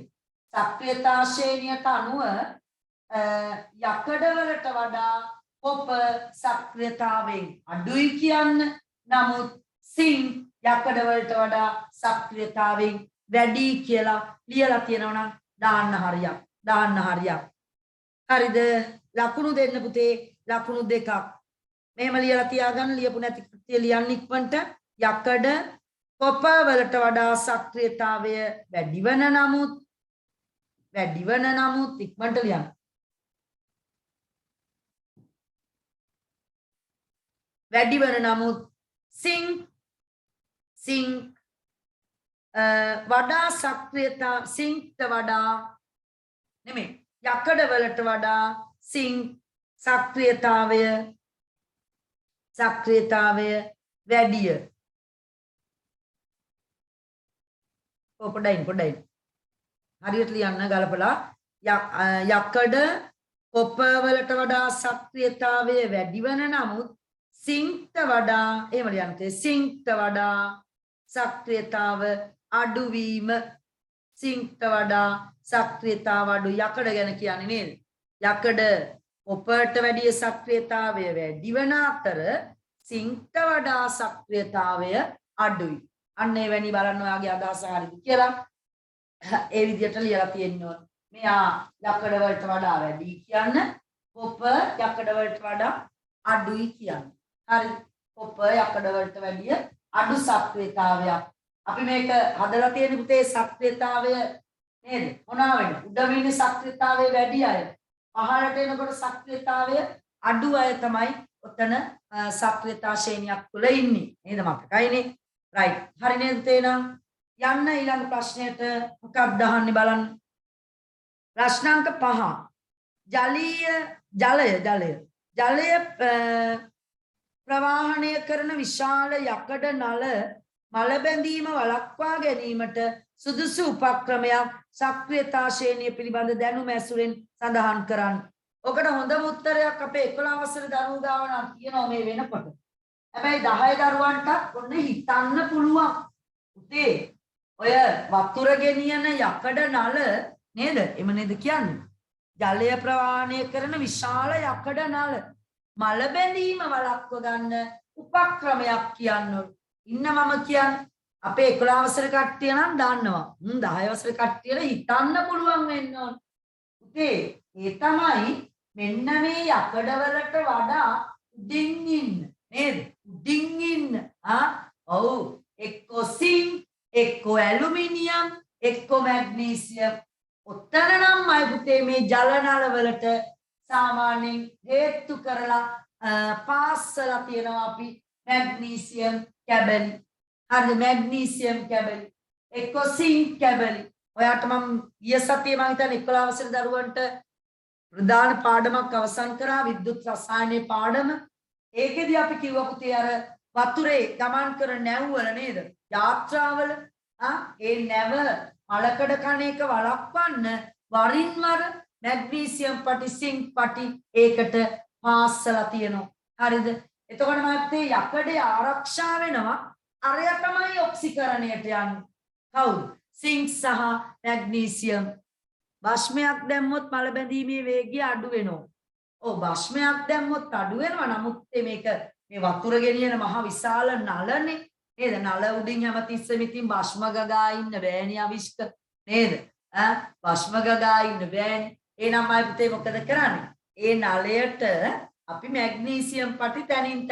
සක්‍රියතා ශ්‍රේණියට අනුව යකඩ වලට වඩා කොපර් සක්‍රියතාවයෙන් අඩුයි කියන්න. නමුත් සිංක් යකඩ වලට වඩා සක්‍රියතාවයෙන් වැඩි කියලා ලියලා තියෙනවා නම් දාන්න හරියක්. හරිද? ලකුණු දෙන්න පුතේ. ලකුණු දෙකක්. මෙහෙම ලියලා තියාගන්න. ලියපු නැති කට්ටිය ලියන්න ඉක්මනට. යකඩ කොපර් වලට වඩා සක්‍රියතාවය වැඩි වන නමුත් ඉක්මනට ලියන්න. වැඩි වන නමුත් සිංක් වඩා සිංක්ට වඩා නෙමෙයි යකඩ වලට වඩා සිංක් සක්‍රියතාවය වැඩිය. පොඩ්ඩයි හරියට ලියන්න ගලපලා. යකඩ කොපර් වලට වඩා සක්‍රියතාවය වැඩි වන නමුත් සිංක්ට වඩා එහෙම ලියන්නේ සිංක්ට වඩා සක්‍රියතාව අඩුවීම. සිංක්ට වඩා සක්‍රියතාව අඩු. යකඩ ගැන කියන්නේ නේද? යකඩ කොපර්ට වැඩි සක්‍රියතාවය වැඩි වන අතර සිංක්ට වඩා සක්‍රියතාවය අඩුයි. අන්න එවැනි බලන්න ඔයාගේ අදහස හරිද කියලා. ඒ විදිහට ලියලා තියෙනවා. මෙයා යකඩ වලට වඩා වැඩි කියන්න. කොපර් යකඩ වලට වඩා අඩුයි කියන්න. හරි. කොපර් යකඩ වලට වැඩිය අඩු සක්‍රියතාවයක්. අපි මේක හදලා තියෙන පුතේ සක්‍රියතාවය නේද? මොනවා වෙන්නේ? උඩම ඉන්නේ සක්‍රියතාවය වැඩි අය. පහළට එනකොට සක්‍රියතාවය අඩු අය තමයි ඔතන සක්‍රියතා ශ්‍රේණියක් තුල ඉන්නේ. නේද මතකයිනේ? right. හරි නේද තේනම්? යන්න ඊළඟ ප්‍රශ්නයට මොකක්ද අහන්නේ බලන්න. ප්‍රශ්නාංක 5. ජලය ප්‍රවාහණය කරන විශාල යකඩ නල මල බැඳීම වළක්වා ගැනීමට සුදුසු උපක්‍රමයක් සක්‍රියතා ශ්‍රේණිය පිළිබඳ දැනුම ඇසුරෙන් සඳහන් කරන්න. ඔකට හොඳම උත්තරයක් අපේ 11 වසරේ දරුවෝ ගාව නම් තියෙනවා මේ වෙනකොට. හැබැයි 10 දරුවන්ටත් ඔන්න හිතන්න පුළුවන්. උතේ ඔය වතුර ගෙනියන යකඩ නල නේද? එම නේද කියන්නේ? ජලය ප්‍රවාහණය කරන විශාල යකඩ නල මල බැඳීම වළක්ව ගන්න උපක්‍රමයක් කියන්න. ඉන්න මම කියන්නේ අපේ 11 වසර කට්ටිය නම් දන්නවා. 10 වසර කට්ටියට හිතන්න පුළුවන් වෙන්න ඕන. උතේ ඒ තමයි මෙන්න මේ යකඩවලට වඩා උඩින් ඉන්න නේද? උඩින් ඉන්න ඔව් එක්කෝ සිංක් එක්කෝ ඇලුමිනියම් එක්කෝ මැග්නීසියම්. ඔතන නම් අය පුතේ මේ ජල නල වලට සාමාන්‍යයෙන් හේතු කරලා පාස්සලා තියෙනවා අපි මැග්නීසියම් කැබලි. හරිද? මැග්නීසියම් කැබලි එක්කෝ සිංක් කැබලි. ඔයාට මම ගිය සතියේ මම හිතන්නේ 11 වසරේ දරුවන්ට ප්‍රධාන පාඩමක් අවසන් කරා විද්‍යුත් රසායනයේ පාඩම. ඒකෙදි අපි කිව්වා පුතේ අර වතුරේ ගමන් කරන නැව්වල නේද? යාත්‍රාවල ඒ නැව මලකඩ කණ එක වළක්වන්න වරින් වර මැග්නීසියම් පටි සිංක් පටි ඒකට පාස්සලා තියෙනවා. හරිද? එතකොට මම යකඩේ ආරක්ෂා වෙනවා. අරය තමයි ඔක්සිකරණයට යන්නේ. කවුද? සිංක් සහ මැග්නීසියම්. භස්මයක් දැම්මොත් මල බැඳීමේ වේගය අඩු වෙනවා. ඔව් භස්මයක් දැම්මොත් අඩු වෙනවා. නමුත් මේක මේ වතුර ගෙනියන මහ විශාල නලනේ නේද? නල උඩින් හැමතිස්සෙම ඉතින් භස්ම ගගා ඉන්න බෑනේ අවිෂ්ක නේද? භස්ම ගගා ඉන්න බෑනේ. එහෙනම් අය පුතේ මොකද කරන්නේ? ඒ නලයට අපි මැග්නීසියම් පටි තනින්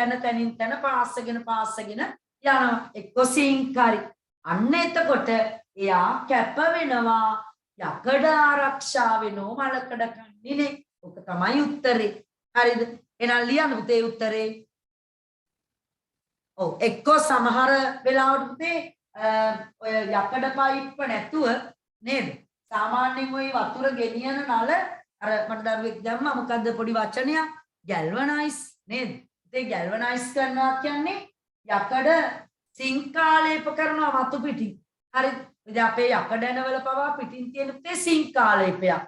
තන පාස්සගෙන යනවා. එක්ක සිංක් හරි. අන්න එතකොට එයා කැප වෙනවා. යකඩ ආරක්ෂා වෙනෝ මලකඩ කන්නේනේ. ඔක තමයි උත්තරේ. හරිද? එහෙනම් ලියන්න පුතේ උත්තරේ. ඔව් එක්කෝ සමහර වෙලාවට පුතේ ඔය යකඩ පයිප්ප නැතුව නේද? සාමාන්‍යයෙන් ওই වතුර ගෙනියන නල අර මට දරුවෙක් දැම්මා මොකද්ද පොඩි වචනයක් ගැල්වනයිස් නේද? ඒ ගැල්වනයිස් කරනවා කියන්නේ යකඩ සිංකාලේප කරනවා වතු පිටින්. හරිද? ඉතින් අපේ යකඩනවල පවා පිටින් තියෙන තේ සිංකාලේපයක්.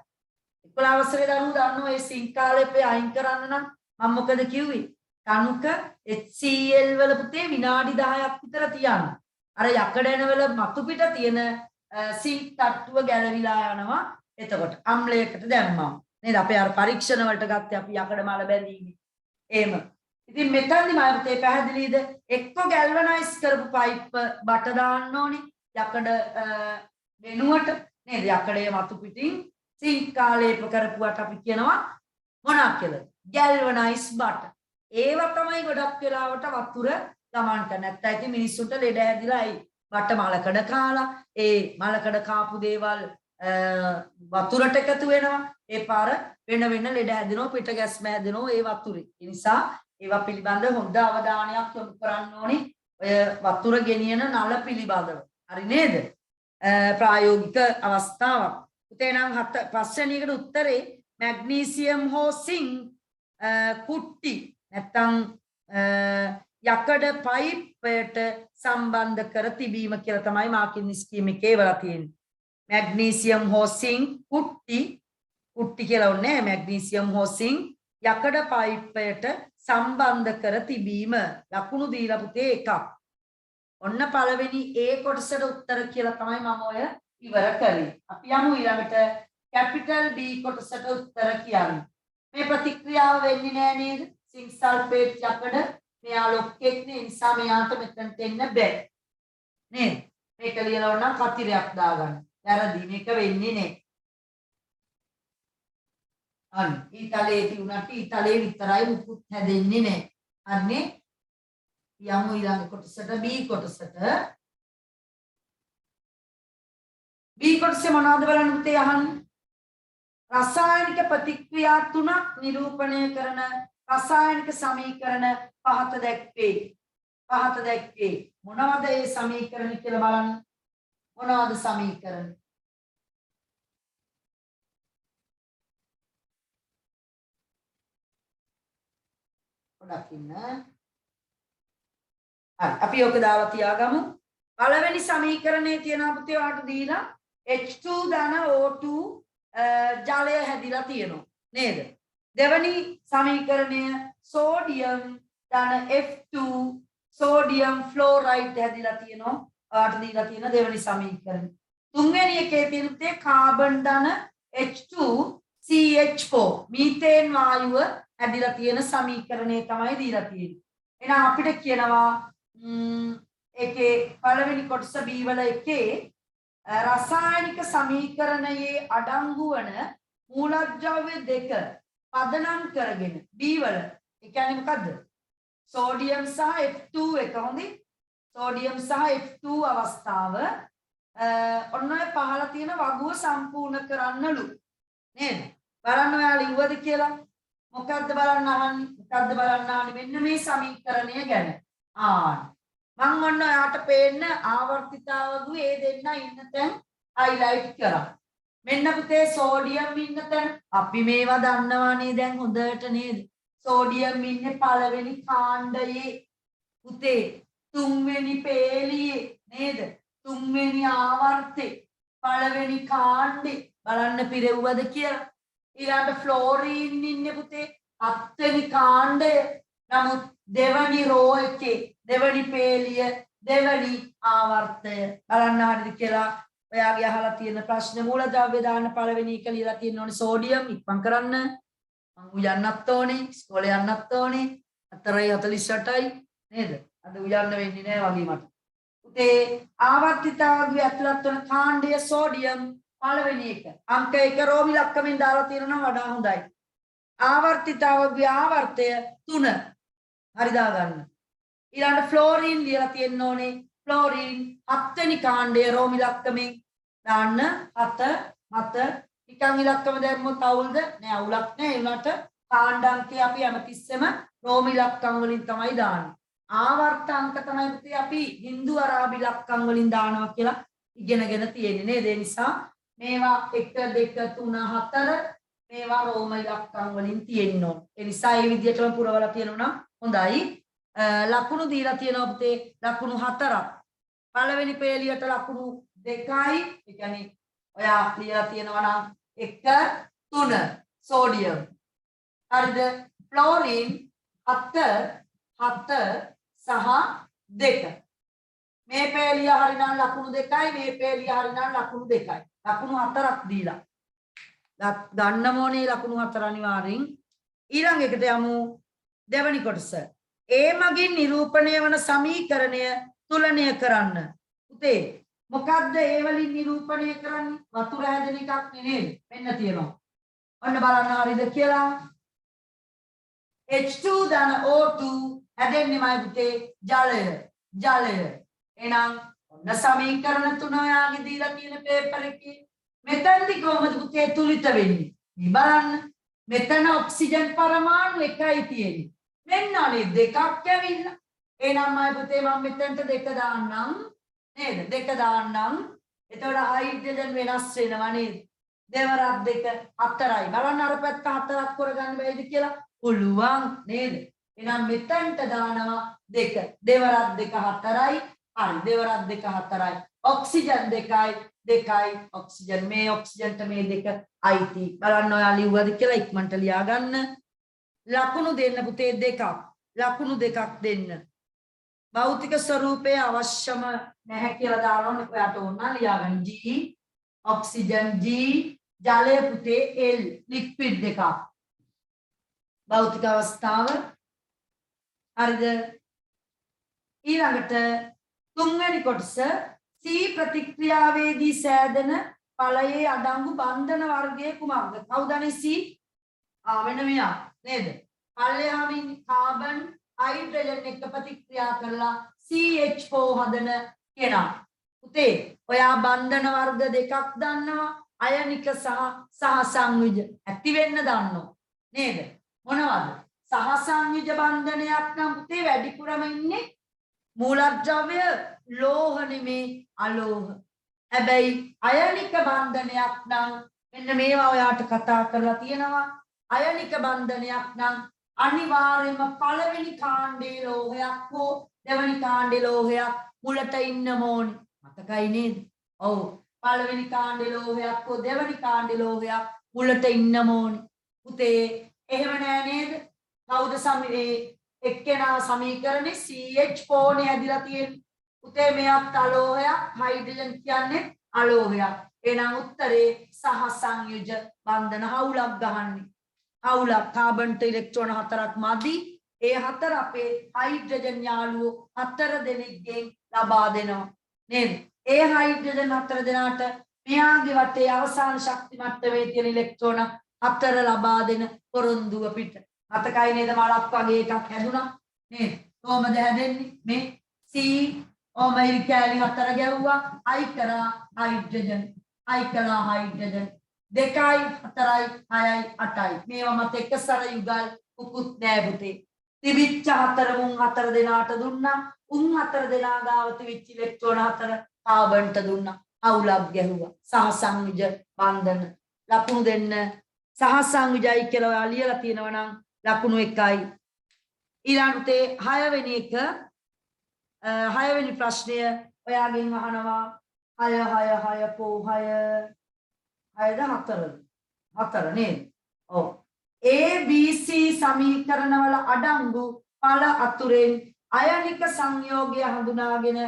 11 වසරේ දරුවෝ දන්නවා මේ සිංකාලේපය අයින් කරන්න නම් මම මොකද කිව්වේ? කණුක HCl වල පුතේ විනාඩි 10ක් විතර තියන්න. අර යකඩනවල මතු පිට තියෙන සිංක් තට්ටුව ගැලවිලා යනවා. එතකොට අම්ලයකට දැම්මා. නේද? අපේ අර පරීක්ෂණ වලට ගත්තේ අපි යකඩ මල බැඳීමේ. එහෙම. ඉතින් මෙතනදි මම පුතේ පැහැදිලිද? එක්ක ගැල්වනයිස් කරපු පයිප් බට දාන්න ඕනේ. යකඩ වෙනුවට නේද? යකඩේ මතු පිටින් සිංක් කාලේප කරපුවට අපි කියනවා මොනවා කියලා? ගැල්වනයිස් බට. ඒව තමයි ගොඩක් වෙලාවට වතුර ගමන් කරන්නේ. නැත්නම් ඉතින් මිනිස්සුන්ට ලෙඩ හැදිලා ඇයි? බට මලකඩ කාලා ඒ මලකඩ කාපු දේවල් වතුරට එකතු වෙනවා. ඒ පාර වෙන ලෙඩ හැදෙනවා, පිට ගැස්ම හැදෙනවා ඒ වතුරේ. ඒ නිසා ඒවා පිළිබඳ හොඳ අවධානයක් යොමු කරන්න ඕනේ. ඔය වතුර ගෙනියන නල පිළිබඳව. හරි නේද? ප්‍රායෝගික අවස්ථාවක්. උතේ නම් පස්වෙනි එකට උත්තරේ මැග්නීසියම් හෝ සිංක් කුට්ටි නැත්තම් යකඩ පයිප්පයට සම්බන්ධ කර තිබීම කියලා තමයි මාකින් ස්කීම් එකේ වලා තියෙන්නේ. මැග්නීසියම් හෝ සිංක් කුට්ටි කියලා ඕනේ මැග්නීසියම් හෝ සිංක් යකඩ පයිප්පයට සම්බන්ධ කර තිබීම. ලකුණු දීලා පුතේ එකක්. ඔන්න පළවෙනි A කොටසට උත්තර කියලා තමයි මම ඔය ඉවර කළේ. අපි යමු ඊළඟට කැපිටල් B කොටසට උත්තර කියන්නේ. මේ ප්‍රතික්‍රියාව වෙන්නේ නැහැ නේද? සිංක් සල්ෆේට් යකඩ මෙයා ලොක්කෙක් නේ නිසා මෙයාට මෙතනට එන්න බෑ. නේද? මේක ලියලා නම් කතිරයක් දාගන්න. වැරදි මේක වෙන්නේ නැහැ. අන්න ඊතලයේ තියුණාට ඊතලයේ විතරයි මුකුත් හැදෙන්නේ නැහැ. අන්නේ යමු ඊළඟ කොටසට B කොටසට. B කොටසේ මොනවද බලන්න පුතේ අහන්නේ? රසායනික ප්‍රතික්‍රියා තුනක් නිරූපණය කරන රසායනික සමීකරණ පහත දැක්වේ. මොනවද ඒ සමීකරණ කියලා බලන්න. මොනවද සමීකරණ? පොඩක් ඉන්න. හරි අපි ඔක දාලා තියාගමු. පළවෙනි සමීකරණයේ තියෙනවා පුතේ ඔයාලට දීලා H2 ධන O2 ජලය හැදිලා තියෙනවා නේද? දෙවැනි සමීකරණය සෝඩියම් ධන F2 සෝඩියම් ෆ්ලෝරයිඩ් හැදිලා තියෙනවා. ඔයාලට දීලා තියෙන දෙවැනි සමීකරණය. තුන්වෙනි එකේ තියෙන පුතේ කාබන් ධන H2 CH4 මීතේන් වායුව හැදිලා තියෙන සමීකරණය තමයි දීලා තියෙන්නේ. එහෙනම් අපිට කියනවා ඒකේ පළවෙනි කොටස B වල එකේ රසායනික සමීකරණයේ අඩංගු වන මූලද්‍රව්‍ය දෙක පදනම් කරගෙන B වල ඒ කියන්නේ මොකද්ද? සෝඩියම් සහ F2 එක හොඳයි. සෝඩියම් සහ F2 අවස්ථාව ඔන්න ඔය පහළ තියෙන වගුව සම්පූර්ණ කරන්නලු නේද? බලන්න ඔයාලා ඉවද කියලා. මොකද්ද බලන්න අහන්නේ? මොකද්ද බලන්න අහන්නේ? මෙන්න මේ සමීකරණය ගැන. මම ඔන්න ඔයාට පේන්න ආවර්තිතාවගු ඒ දෙන්න ඉන්න තැන් highlight කරා. මෙන්න පුතේ සෝඩියම් ඉන්න තැන අපි මේවා දන්නවනේ දැන් හොඳට නේද? සෝඩියම් ඉන්නේ පළවෙනි කාණ්ඩයේ පුතේ තුන්වෙනි පේළියේ නේද? තුන්වෙනි ආවර්තේ පළවෙනි කාණ්ඩේ බලන්න පිරෙව්වද කියලා. ඊළඟට ෆ්ලෝරීන් ඉන්නේ පුතේ හත්වෙනි කාණ්ඩය. නමුත් දෙවනි රෝ එකේ දෙවනි පේළිය දෙවනි ආවර්තය බලන්න හරිද කියලා. ඔයාගේ අහලා තියෙන ප්‍රශ්න මූලද්‍රව්‍ය දාන්න පළවෙනි එක ලියලා තියෙන්න ඕනේ සෝඩියම් ඉක්මන් කරන්න. මම උයන්නත් ඕනේ ඉස්කෝලේ යන්නත් ඕනේ 4:48යි නේද? අද උයන්න වෙන්නේ නැහැ වගේ මට. පුතේ ආවර්තිතාවගේ ඇතුළත් වන කාණ්ඩය සෝඩියම් පළවෙනි එක. අංක 1 රෝමි ලක්කමින් දාලා තියෙනවා වඩා හොඳයි. ආවර්තිතාවගේ ආවර්තය 3. හරි දාගන්න. ඊළඟ ෆ්ලෝරින් ලියලා තියෙන්න ඕනේ. ෆ්ලෝරින් 7 වෙනි කාණ්ඩය රෝමි ලක්කමින් දාන්න 7 නිකන් ඉලක්කම දැම්මොත් අවුල්ද? නෑ අවුලක් නෑ. ඒ උනට කාණ්ඩාංකය අපි හැමතිස්සෙම රෝමි ලක්කම් වලින් තමයි දාන්නේ. ආවර්ත අංක තමයි පුතේ අපි හින්දු අරාබි ලක්කම් වලින් දානවා කියලා ඉගෙනගෙන තියෙන්නේ නේද? ඒ නිසා මේවා 1 2 3 4 මේවා රෝමි ලක්කම් වලින් තියෙන්න ඕන. ඒ නිසා මේ විදිහටම පුරවලා තියෙනවා නම් හොඳයි. ලකුණු දීලා තියෙනවා පුතේ ලකුණු 4ක්. පළවෙනි පේළියට ලකුණු 2යි. ඒ කියන්නේ ඔයා ලියලා තියෙනවා නම් 1 3 සෝඩියම්. හරිද? ෆ්ලෝරින් 7 සහ 2. මේ පේළිය හරිනම් ලකුණු 2යි මේ පේළිය හරිනම් ලකුණු 2යි. ලකුණු 4ක් දීලා. ගන්න ඕනේ ලකුණු 4 අනිවාර්යෙන්. ඊළඟ එකට යමු දෙවැනි කොටස. ඒ මගින් නිරූපණය වන සමීකරණය තුලනය කරන්න. පුතේ මොකද්ද ඒ වලින් නිරූපණය කරන්නේ? වතුර හැදෙන එකක් නේද? මෙන්න තියෙනවා. ඔන්න බලන්න හරිද කියලා. H2 ධන O2 හැදෙන්නේමයි පුතේ ජලය. එහෙනම් ඔන්න සමීකරණ තුන ඔයාගේ දීලා තියෙන පේපර් එකේ. මෙතනදි කොහොමද පුතේ තුලිත වෙන්නේ? මේ බලන්න. මෙතන ඔක්සිජන් පරමාණු එකයි තියෙන්නේ. මෙන්න අනේ දෙකක් ඇවිල්ලා. එහෙනම් මම පුතේ මම මෙතනට 2 දාන්නම් නේද? 2 දාන්නම්. එතකොට හයිඩ්‍රජන් වෙනස් වෙනවා නේද? දෙවරක් 2 4යි. බලන්න අර පැත්ත 4ක් කරගන්න බැයිද කියලා? පුළුවන් නේද? එහෙනම් මෙතනට දානවා 2. දෙවරක් 2 4යි. හරි දෙවරක් 2 4යි. ඔක්සිජන් 2යි ඔක්සිජන් මේ ඔක්සිජන්ට මේ 2 අයිති. බලන්න ඔයා ලිව්වද කියලා ඉක්මනට ලියා ගන්න. ලකුණු දෙන්න පුතේ 2ක්. ලකුණු 2ක් දෙන්න. භෞතික ස්වරූපයේ අවශ්‍යම නැහැ කියලා දානොත් ඔයාට ඕන ලියා ගන්න. G ඔක්සිජන් G ජලය පුතේ L ලික්විඩ් දෙකක්. භෞතික අවස්ථාව හරිද? ඊළඟට තුන්වෙනි කොටස C ප්‍රතික්‍රියාවේදී සෑදෙන ඵලයේ අඩංගු බන්ධන වර්ගයේ කුමක්ද? කවුදනේ C? මෙන්න මෙයා නේද? පල්ලෙහාම කාබන් හයිඩ්‍රජන් එක්ක ප්‍රතික්‍රියා කරලා CH4 හදන කෙනා. පුතේ ඔයා බන්ධන වර්ග දෙකක් දන්නවා. අයනික සහ සංයුජ ඇති වෙන්න දන්නවා නේද? මොනවද? සහ සංයුජ බන්ධනයක් නම් පුතේ වැඩිපුරම ඉන්නේ මූලද්‍රව්‍ය ලෝහ නෙමේ අලෝහ. හැබැයි අයනික බන්ධනයක් නම් මෙන්න මේවා ඔයාට කතා කරලා තියෙනවා. අයනික බන්ධනයක් නම් අනිවාර්යයෙන්ම පළවෙනි කාණ්ඩේ ලෝහයක් හෝ දෙවෙනි කාණ්ඩේ ලෝහයක් මුලට ඉන්න ඕනේ. මතකයි නේද? ඔව්. පළවෙනි කාණ්ඩේ ලෝහයක් හෝ දෙවෙනි කාණ්ඩේ ලෝහයක් මුලට ඉන්න ඕනේ. පුතේ එහෙම නෑ නේද? කවුද එක්කෙනා සමීකරණේ CH4 නේ ඇදිලා තියෙන්නේ. පුතේ මෙයක් අලෝහයක් හයිඩ්‍රජන් කියන්නේ අලෝහයක්. එහෙනම් උත්තරේ සහ සංයුජ බන්ධන හවුලක් ගහන්නේ. හවුලක් කාබන්ට ඉලෙක්ට්‍රෝන 4ක් මදි. ඒ 4 අපේ හයිඩ්‍රජන් යාළුවෝ 4 දෙනෙක්ගෙන් ලබා දෙනවා නේද? ඒ හයිඩ්‍රජන් 4 දෙනාට මෙයාගේ වටේ අවසාන ශක්ති මට්ටමේ තියෙන ඉලෙක්ට්‍රෝන හතර ලබා දෙන පොරොන්දුව පිට. මතකයි නේද මලක් වගේ එකක් හැදුනා නේද? කොහමද හැදෙන්නේ? මේ C ඕමයි කැලි හතර ගැව්වා. I කරා හයිඩ්‍රජන්. I කරා හයිඩ්‍රජන්. 2යි 4යි 6යි 8යි. මේවා මත එකසර යුගල් උකුත් නෑ පුතේ. තිබිච්ච හතර මුන් හතර දෙනාට දුන්නා. උන් හතර දෙනා ගාව තිබිච්ච ඉලෙක්ට්‍රෝන හතර කාබන්ට දුන්නා. අවුලක් ගැහුවා. සහසංයුජ බන්ධන ලකුණු දෙන්න. සහසංයුජයි කියලා ඔයා ලියලා තියෙනවා නම් ලකුණු 1යි. ඊළඟට 6 වෙනි එක 6 වෙනි ප්‍රශ්නය ඔයාගෙන් අහනවා 6 6 6 පෝ 6 6ද 4 නේද? ඔව්. ABC සමීකරණවල අඩංගු ඵල අතුරෙන් අයනික සංයෝගය හඳුනාගෙන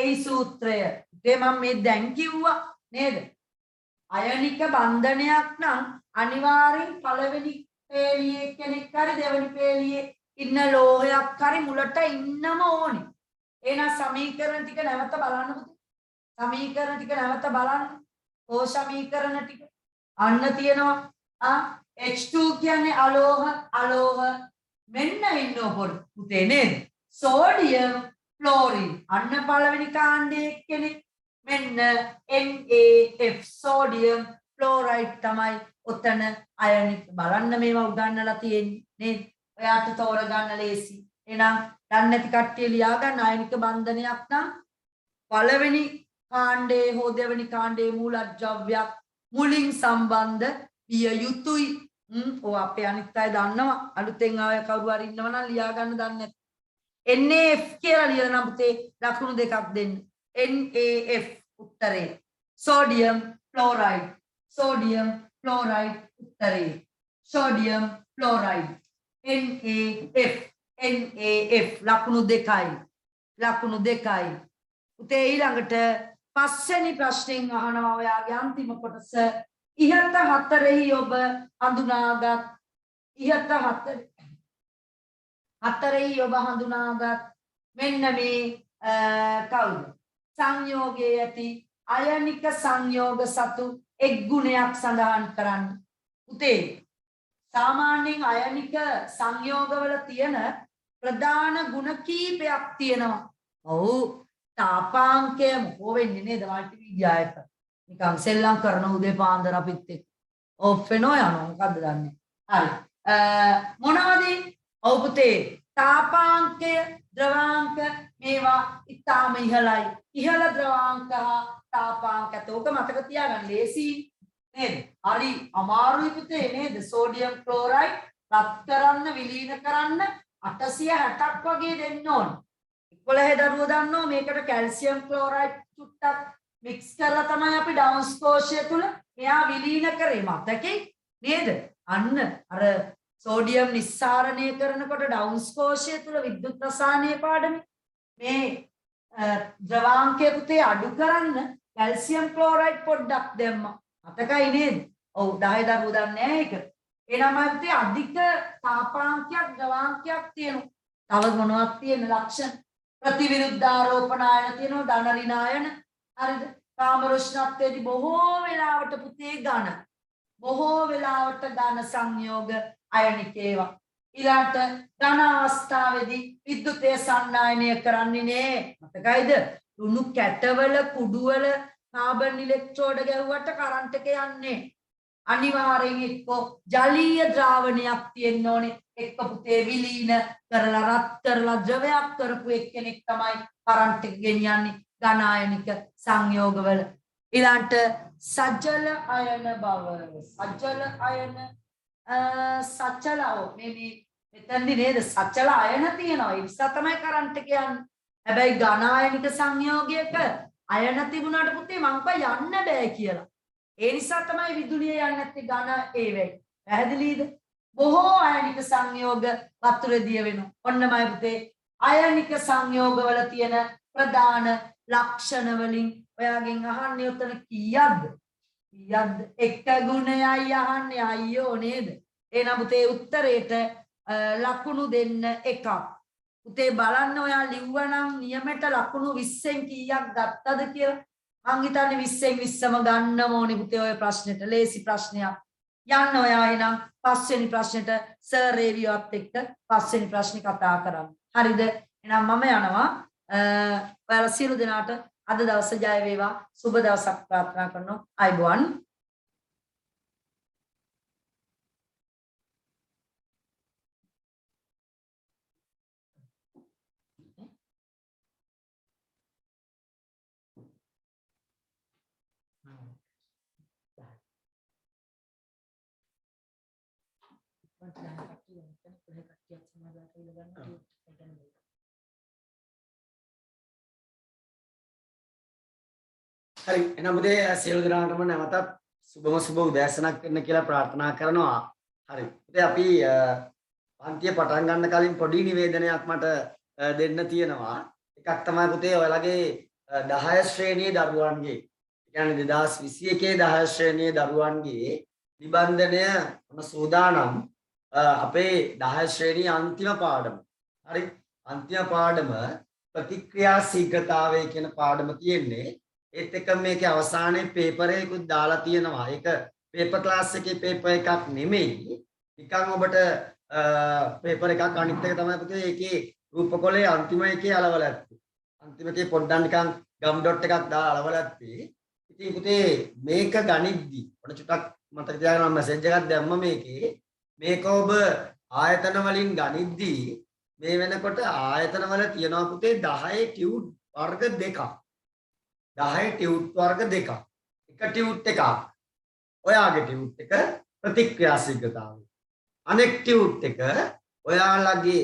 ඒ සූත්‍රය. ඒ මම මේ දැන් කිව්වා නේද? අයනික බන්ධනයක් නම් අනිවාර්යෙන් පළවෙනි පේළියේ කෙනෙක් හරි දෙවෙනි පේළියේ ඉන්න ලෝහයක් හරි මුලට ඉන්නම ඕනේ. එහෙනම් සමීකරණ ටික නැවත බලන්න පුතේ. සමීකරණ ටික නැවත බලන්න. ඕ සමීකරණ ටික අන්න තියෙනවා. H2 කියන්නේ අලෝහ මෙන්න ඉන්න පොඩි පුතේ නේද? සෝඩියම් ක්ලෝරින් අන්න පළවෙනි කාණ්ඩයේ කෙනෙක් මෙන්න NaF සෝඩියම් ක්ලෝරයිඩ් තමයි ඔතන අයනික බලන්න මේවා උගන්වලා තියෙන්නේ නේද? ඔයාට තෝරගන්න ලේසි. එහෙනම් දන්නේ නැති කට්ටිය ලියා ගන්න අයනික බන්ධනයක් නම් පළවෙනි කාණ්ඩයේ හෝ දෙවෙනි කාණ්ඩයේ මූලද්‍රව්‍යයක් මුලින් සම්බන්ධ විය යුතුයි. ඔය අපේ අනිත් අය දන්නවා. අලුතෙන් ආය කවුරු හරි ඉන්නව නම් ලියා ගන්න දන්නේ නැත්නම් NaF කියලා ලියන නම් පුතේ ලකුණු දෙකක් දෙන්න. NaF උත්තරේ. Sodium chloride. සෝඩියම් ක්ලෝරයිඩ් උත්තරේ. Sodium chloride. NaF ලකුණු දෙකයි. ලකුණු දෙකයි. පුතේ ඊළඟට පස්වෙනි ප්‍රශ්නෙන් අහනවා ඔයාගේ අන්තිම කොටස. ඉහත හතරෙහි ඔබ හඳුනාගත් හතරෙහි ඔබ හඳුනාගත් මෙන්න මේ කවුද? සංයෝගයේ ඇති අයනික සංයෝග සතු එක් ගුණයක් සඳහන් කරන්න. පුතේ සාමාන්‍යයෙන් අයනික සංයෝගවල තියෙන ප්‍රධාන ගුණ කීපයක් තියෙනවා. ඔව් තාපාංකය මොකෝ වෙන්නේ නේද මල්ටිමීඩියා එක. නිකන් සෙල්ලම් කරන උදේ පාන්දර අපිත් එක්ක ඔෆ් වෙනෝ යනවා මොකද්ද දන්නේ. හරි. මොනවද? ඔව් පුතේ තාපාංකය ද්‍රවාංක මේවා ඉතාම ඉහළයි. ඉහළ ද්‍රවාංක තාපාංක තෝක මතක තියාගන්න ලේසි නේද? හරි අමාරුයි පුතේ නේද? සෝඩියම් ක්ලෝරයිඩ් රත් කරන්න විලීන කරන්න 860ක් වගේ දෙන්න ඕන. 11 දරුවෝ දන්නෝ මේකට කැල්සියම් ක්ලෝරයිඩ් චුට්ටක් මික්ස් කරලා තමයි අපි ඩවුන්ස් කෝෂය තුල එයා විලීන කරේ මතකේ නේද? අන්න අර සෝඩියම් නිස්සාරණය කරනකොට ඩවුන්ස් කෝෂය තුල විද්‍යුත් රසායනයේ පාඩමේ මේ ද්‍රවාංකය පුතේ අඩු කරන්න කැල්සියම් ක්ලෝරයිඩ් පොඩ්ඩක් දැම්මා. මතකයි නේද? ඔව් 10 දරුවෝ දන්නේ නැහැ ඒක. එනම පුතේ අධික තාපාංකයක් ද්‍රවාංකයක් තියෙනවා. තව මොනවද තියෙන ලක්ෂණ? ප්‍රතිවිරුද්ධ ආරෝපණ ආයන තියෙනවා ධන ඍණ ආයන. හරිද? කාම රුෂ්ණත්වයේදී බොහෝ වෙලාවට පුතේ ඝන. බොහෝ වෙලාවට ඝන සංයෝග අයනික ඒවා. ඊළාට ඝන අවස්ථාවේදී විද්‍යුතය සන්නායනය කරන්නේ නේ. මතකයිද? ලුණු කැටවල කුඩුවල කාබන් ඉලෙක්ට්‍රෝඩ ගැහුවට කරන්ට් එක යන්නේ. අනිවාර්යෙන් එක්ක ජලීය ද්‍රාවණයක් තියෙන්න ඕනේ. එක්ක පුතේ විලීන කරලා රත් කරලා ද්‍රවයක් කරපු එක්කෙනෙක් තමයි කරන්ට් එක ගෙනියන්නේ ඝන ආයනික සංයෝගවල. ඊළාට සජල අයන බව. සජල අයන සචලව මෙතනදී නේද සචල අයන තියෙනවා. ඒ නිසා තමයි කරන්ට් එක යන්නේ. හැබැයි ඝන ආයනික සංයෝගයක අයන තිබුණාට පුතේ මං යන්න බෑ කියලා. ඒ නිසා තමයි විදුලිය යන්නේ නැත්තේ ඝන ඒවෙයි. පැහැදිලිද? බොහෝ අයනික සංයෝග වතුරේදී වෙනවා. ඔන්නමයි පුතේ අයනික සංයෝගවල තියෙන ප්‍රධාන ලක්ෂණ වලින් ඔයාගෙන් අහන්නේ උතන කීයක්ද? කීයක්ද? එක ගුණයයි අහන්නේ අයියෝ නේද? එහෙනම් පුතේ උත්තරේට ලකුණු දෙන්න එකක්. පුතේ බලන්න ඔයා ලිව්වනම් නියමයට ලකුණු 20න් කීයක් ගත්තද කියලා. මං හිතන්නේ 20න් 20ම ගන්න ඕනේ පුතේ ඔය ප්‍රශ්නෙට. ලේසි ප්‍රශ්නයක්. යන්න ඔයා එනම් පස්වෙනි ප්‍රශ්නෙට සර් රේවියෝත් එක්ක පස්වෙනි ප්‍රශ්නේ කතා කරමු. හරිද? එහෙනම් මම යනවා. ඔයාලා සියලු දෙනාට අද දවස ජය වේවා. සුබ දවසක් ප්‍රාර්ථනා කරනවා. අයබෝවන්. හරි එහෙනම් මුදේ සියලු දෙනාටම නැවතත් සුබම සුබ උදෑසනක් වෙන්න කියලා ප්‍රාර්ථනා කරනවා. හරි. ඉතින් අපි පන්තිය පටන් ගන්න කලින් පොඩි නිවේදනයක් මට දෙන්න තියෙනවා. එකක් තමයි පුතේ ඔයාලගේ 10 ශ්‍රේණියේ දරුවන්ගේ කියන්නේ 2021 10 ශ්‍රේණියේ දරුවන්ගේ නිබන්ධනය මොන සූදානම් අපේ 10 ශ්‍රේණියේ අන්තිම පාඩම. හරි. අන්තිම පාඩම ප්‍රතික්‍රියා ශීඝ්‍රතාවය කියන පාඩම තියෙන්නේ. ඒත් එක්ක මේකේ අවසානයේ පේපර් එකකුත් දාලා තියෙනවා. ඒක පේපර් ක්ලාස් එකේ පේපර් එකක් නෙමෙයි. නිකන් ඔබට පේපර් එකක් අනිත් එක තමයි පුතේ ඒකේ රූපකොලේ අන්තිම එකේ අලවල ඇත්තේ. අන්තිම එකේ පොඩ්ඩක් නිකන් ගම් ඩොට් එකක් දාලා අලවල ඇත්තේ. ඉතින් පුතේ මේක ගනිද්දි ඔන්න චුට්ටක් මතක තියාගන්න මම මැසේජ් එකක් දැම්ම මේකේ. මේක ඔබ ආයතන වලින් ගනිද්දි මේ වෙනකොට ආයතන වල තියෙනවා පුතේ 10 ටියුට් වර්ග දෙකක්. 10 ටියුට් වර්ග දෙකක්. එක ටියුට් එකක් ඔයාගේ ටියුට් එක ප්‍රතික්‍රියා ශීඝ්‍රතාවය. අනෙක් ටියුට් එක ඔයාලගේ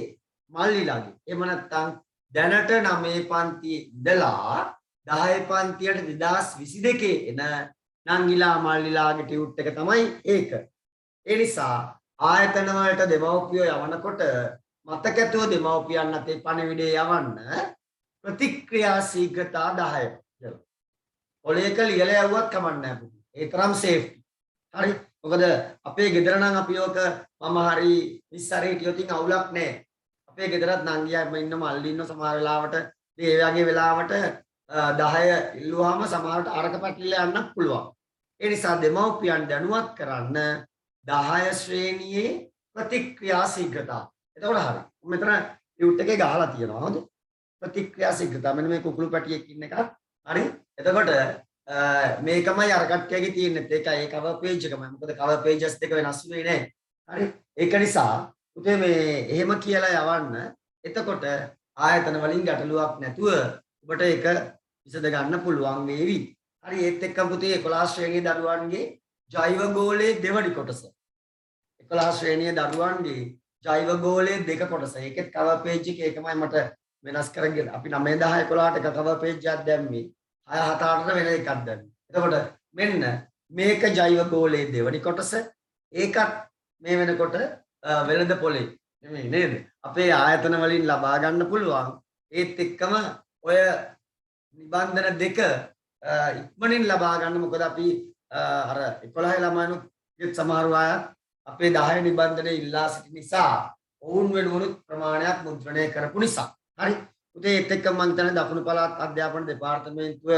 මල්ලිලාගේ. එහෙම නැත්නම් දැනට 9 පන්තියේ ඉඳලා 10 පන්තියට 2022 එන නංගිලා මල්ලිලාගේ ටියුට් එක තමයි ඒක. ඒ නිසා ආයතන වලට දෙමව්පියෝ යවනකොට මතකතුව දෙමව්පියන් අතේ පණිවිඩය යවන්න ප්‍රතික්‍රියා ශීඝ්‍රතා 10. ඔලේක ලියලා යවුවත් කමක් නැහැ පුතේ. ඒ තරම් සේෆ්ටි. හරි. මොකද අපේ ගෙදර නම් අපි ඔක මම හරි ඉස්සරේ හිටියොත් අවුලක් නැහැ. අපේ ගෙදරත් නංගියාම ඉන්න මල්ලි ඉන්න සමහර වෙලාවට මේ වගේ වෙලාවට 10 ඉල්ලුවාම සමහරට අරක පැටලිලා යන්නත් පුළුවන්. ඒ නිසා දෙමව්පියන් දැනුවත් කරන්න 10 ශ්‍රේණියේ ප්‍රතික්‍රියා ශීඝ්‍රතාව. එතකොට හරි. මෙතන ටියුට් එකේ ගහලා තියෙනවා. හොඳ. ප්‍රතික්‍රියා ශීඝ්‍රතාව. මෙන්න මේ කුකුළු පැටියෙක් ඉන්න එකක්. හරි. එතකොට මේකමයි අර කට්ටියගේ තියෙන්නේ. ඒකයි ඒ කවර් පේජ් එකමයි. මොකද කවර් පේජස් දෙක වෙනස් වෙන්නේ නැහැ. හරි. ඒක නිසා පුතේ මේ එහෙම කියලා යවන්න. එතකොට ආයතන වලින් ගැටලුවක් නැතුව ඔබට ඒක විසඳ ගන්න පුළුවන් වේවි. හරි. ඒත් එක්කම පුතේ 11 ශ්‍රේණියේ දරුවන්ගේ ජෛව ගෝලයේ දෙවනි කොටස. 11 ශ්‍රේණියේ දරුවන්ගේ ජෛව ගෝලයේ දෙක කොටස. ඒකෙත් කවර් පේජ් එක ඒකමයි මට වෙනස් කරගෙන අපි 9 10 11ට එක කවර් පේජ් එකක් දැම්මේ. 6 7 8ට වෙන එකක් දැම්මේ. එතකොට මෙන්න මේක ජෛව ගෝලයේ දෙවනි කොටස. ඒකත් මේ වෙනකොට වෙළඳ පොලේ නෙමෙයි නේද? අපේ ආයතන වලින් ලබා ගන්න පුළුවන්. ඒත් එක්කම ඔය නිබන්ධන දෙක ඉක්මනින් ලබා ගන්න. මොකද අපි අර 11 ළමයිනුත් සමහර අය අපේ 10 නිබන්ධනේ ඉල්ලා සිටි නිසා ඔවුන් වෙනුවනුත් ප්‍රමාණයක් මුද්‍රණය කරපු නිසා. හරි. උදේ ඒත් එක්ක මම හිතන්නේ දකුණු පළාත් අධ්‍යාපන දෙපාර්තමේන්තුව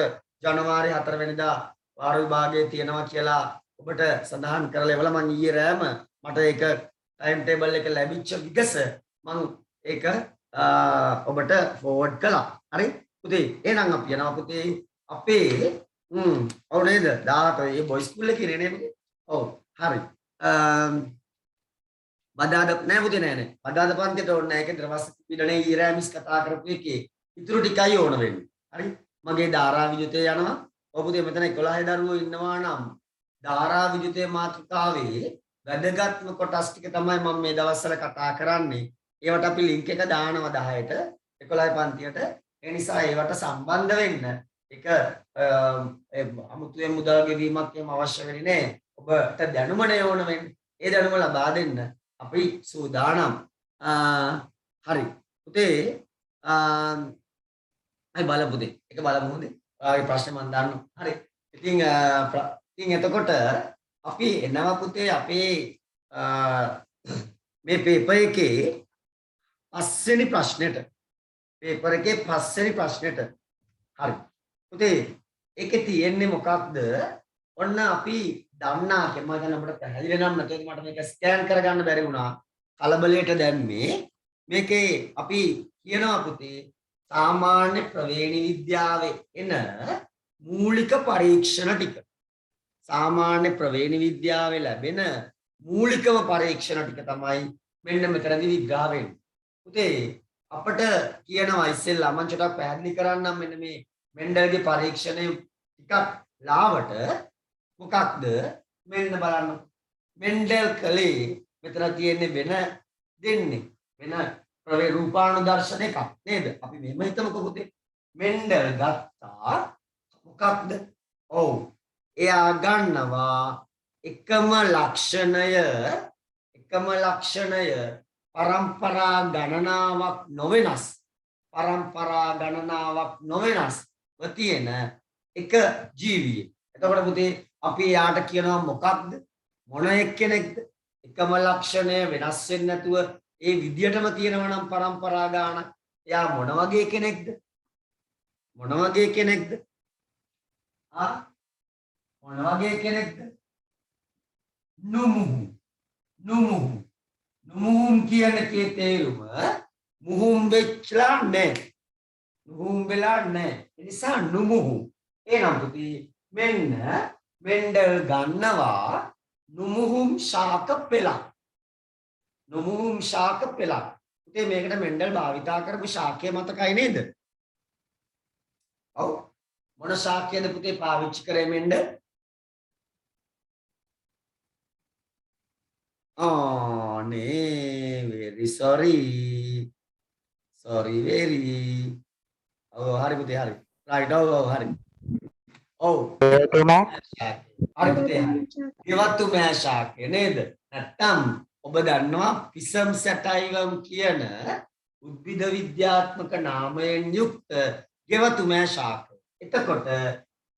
ජනවාරි 4 වෙනිදා වාර විභාගයේ තියෙනවා කියලා ඔබට සඳහන් කරලා ඉවල මම ඊයේ රෑම මට ඒක ටයිම් ටේබල් එක ලැබිච්ච විගස මම ඒක ඔබට ෆෝවර්ඩ් කළා. හරි. පුතේ එහෙනම් අපි යනවා පුතේ අපේ ඔව් නේද? 18 ඒ බොයි ස්කූල් එකේ නේ පුතේ. ඔව් හරි. බදාද නෑ පුතේ නෑ. බදාද පන්තියට ඕනේ නෑ. ඒක ද්‍රවස්ස පීඩනයේ ඊරෑ මිස් කතා කරපු එකේ ඉතුරු ටිකයි ඕන වෙන්නේ. හරි. මගේ ධාරා විද්‍යුතය යනවා. ඔව් පුතේ මෙතන 11 දරුවෝ ඉන්නවා නම් ධාරා විද්‍යුතය මාතෘකාවේ වැදගත්ම කොටස් ටික තමයි මම මේ දවස්වල කතා කරන්නේ. ඒවට අපි ලින්ක් එක දානවා 10ට 11 පන්තියට. ඒ නිසා ඒවට සම්බන්ධ වෙන්න. ඒක අමුතුවෙන් මුදල් ගෙවීමක් එහෙම අවශ්‍ය වෙන්නේ නැහැ. ඔබට දැනුමනේ ඕන වෙන්නේ. ඒ දැනුම ලබා දෙන්න අපි සූදානම්. හරි. පුතේ අය බලමු පුතේ. ඒක බලමු හොඳේ. ඔයාගේ ප්‍රශ්නේ මම දන්නවා. හරි. ඉතින් එතකොට අපි එනවා පුතේ අපේ මේ පේපර් එකේ පස්වෙනි ප්‍රශ්නෙට. පේපර් එකේ පස්වෙනි ප්‍රශ්නෙට. හරි. පුතේ ඒකේ තියෙන්නේ මොකක්ද? ඔන්න අපි දන්නා කියලා මම දැන් අපිට පැහැදිලි නම් නැතුව මට මේක ස්කෑන් කරගන්න බැරි වුණා. කලබලයට දැම්මේ මේකේ අපි කියනවා පුතේ සාමාන්‍ය ප්‍රවේණි විද්‍යාවේ එන මූලික පරීක්ෂණ ටික. සාමාන්‍ය ප්‍රවේණි විද්‍යාවේ ලැබෙන මූලිකම පරීක්ෂණ ටික තමයි මෙන්න මෙතනදී විග්‍රහ වෙන්නේ. පුතේ අපිට කියනවා ඉස්සෙල්ලා මම චුට්ටක් පැහැදිලි කරන්නම් මෙන්න මේ මෙන්ඩල්ගේ පරීක්ෂණය ටිකක් ලාවට මොකක්ද මෙන්න බලන්න. මෙන්ඩල් කලේ මෙතන තියෙන්නේ වෙන දෙන්නේ වෙන රූපානුදර්ශන එකක් නේද? අපි මෙහෙම හිතමුකෝ පුතේ. මෙන්ඩල් ගත්තා මොකක්ද? ඔව්. එයා ගන්නවා එකම ලක්ෂණය පරම්පරා ගණනාවක් නොවෙනස් තියෙන එක ජීවියෙක්. එතකොට පුතේ අපි යාට කියනවා මොකක්ද? මොන එක්කෙනෙක්ද? එකම ලක්ෂණය වෙනස් වෙන්නේ නැතුව ඒ විදියටම තියෙනවා නම් පරම්පරා ගාන. එයා මොන වගේ කෙනෙක්ද? මොන වගේ කෙනෙක්ද? නුමුහුම් කියන එකේ තේරුම මුහුම් වෙච්චලා නැහැ. නුහුම් වෙලා නැහැ. ඒ නිසා නුමුහුම්. එනම් පුතේ මෙන්න මෙන්ඩල් ගන්නවා නුමුහුම් ශාක පෙළක්. නුමුහුම් ශාක පෙළක්. පුතේ මේකට මෙන්ඩල් භාවිතා කරපු ශාකය මතකයි නේද? ඔව්. මොන ශාකයද පුතේ පාවිච්චි කරේ මෙන්ඩල්? very sorry very hari putih hari right hari hari putih ගෙවතු මෑ ශාකය නේද? නැත්තම් ඔබ දන්නවා පිසම් සැටයිවම් කියන උද්භිද විද්‍යාත්මක නාමයෙන් යුක්ත ගෙවතු මෑ ශාකය. එතකොට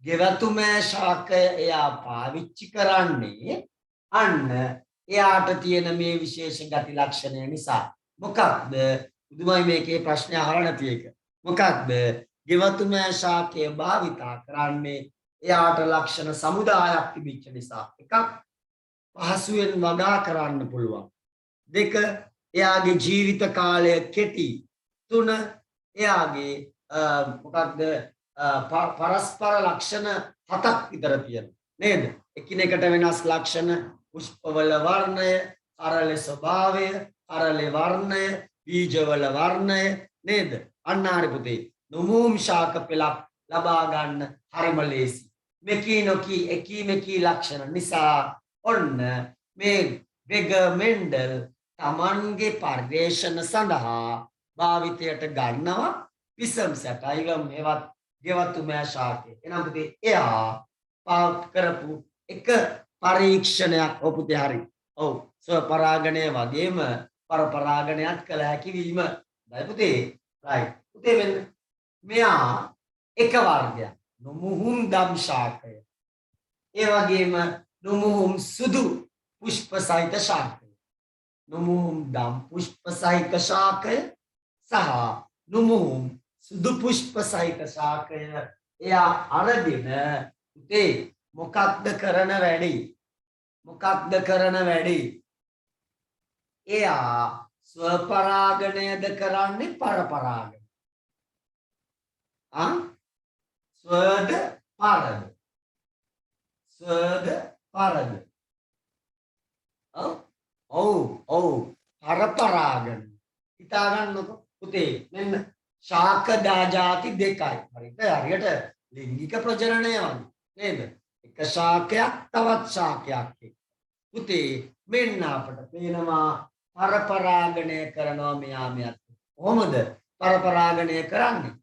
ගෙවතු මෑ ශාකය එයා පාවිච්චි කරන්නේ අන්න එයාට තියෙන මේ විශේෂ ගති ලක්ෂණය නිසා. මොකක්ද? බුදුමයි මේකේ ප්‍රශ්නය අහලා නැති එක. මොකක්ද? ගෙවතු මෑ ශාකය භාවිතා කරන්නේ එයාට ලක්ෂණ සමුදායක් තිබිච්ච නිසා. එකක් පහසුවෙන් වගා කරන්න පුළුවන්. දෙක එයාගේ ජීවිත කාලය කෙටි. තුන එයාගේ මොකක්ද පරස්පර ලක්ෂණ 7ක් විතර තියෙනවා නේද? එකිනෙකට වෙනස් ලක්ෂණ පුෂ්පවල වර්ණය, කරල ස්වභාවය, කරලේ වර්ණය, බීජවල වර්ණය නේද? අන්න හරි පුතේ. නුමුහුම් ශාක පෙළක් ලබා ගන්න හරිම ලේසි. මෙකී නොකී එකී මෙකී ලක්ෂණ නිසා ඔන්න මේ වෙග මෙන්ඩල් තමන්ගේ පර්යේෂණ සඳහා භාවිතයට ගන්නවා පිසම් සැටයිවම් මේවත් ගෙවතු මෑ ශාකය. එනම් පුතේ එයා පාවිච්චි කරපු එක පරීක්ෂණයක් ඔපුතේ හරි. ඔව් ස්වපරාගණය වගේම පරපරාගණයක් කළ හැකි වීම. බයි පුතේ. රයිට්. පුතේ මෙන්න මෙයා එක වර්ගයක්. නුමුහුම් දම් ශාකය. ඒ වගේම නුමුහුම් සුදු පුෂ්ප සහිත ශාකය. නුමුහුම් දම් පුෂ්ප සහිත ශාකය සහ නුමුහුම් සුදු පුෂ්ප සහිත ශාකය එයා අරගෙන පුතේ මොකක්ද කරන වැඩි? මොකක්ද කරන වැඩි? එයා ස්වපරාගණයද කරන්නේ පරපරාගණය? ස්වද පරද? ස්වද පරද? ඔව් පරපරාගණය. හිතා ගන්නකො පුතේ මෙන්න ශාක ජාති දෙකයි. හරියට ලිංගික ප්‍රජනනය වගේ නේද? එක ශාකයක් තවත් ශාකයක් එක්ක. පුතේ මෙන්න අපට පේනවා පරපරාගණය කරනවා මෙයා මෙයත්. කොහොමද පරපරාගණය කරන්නේ?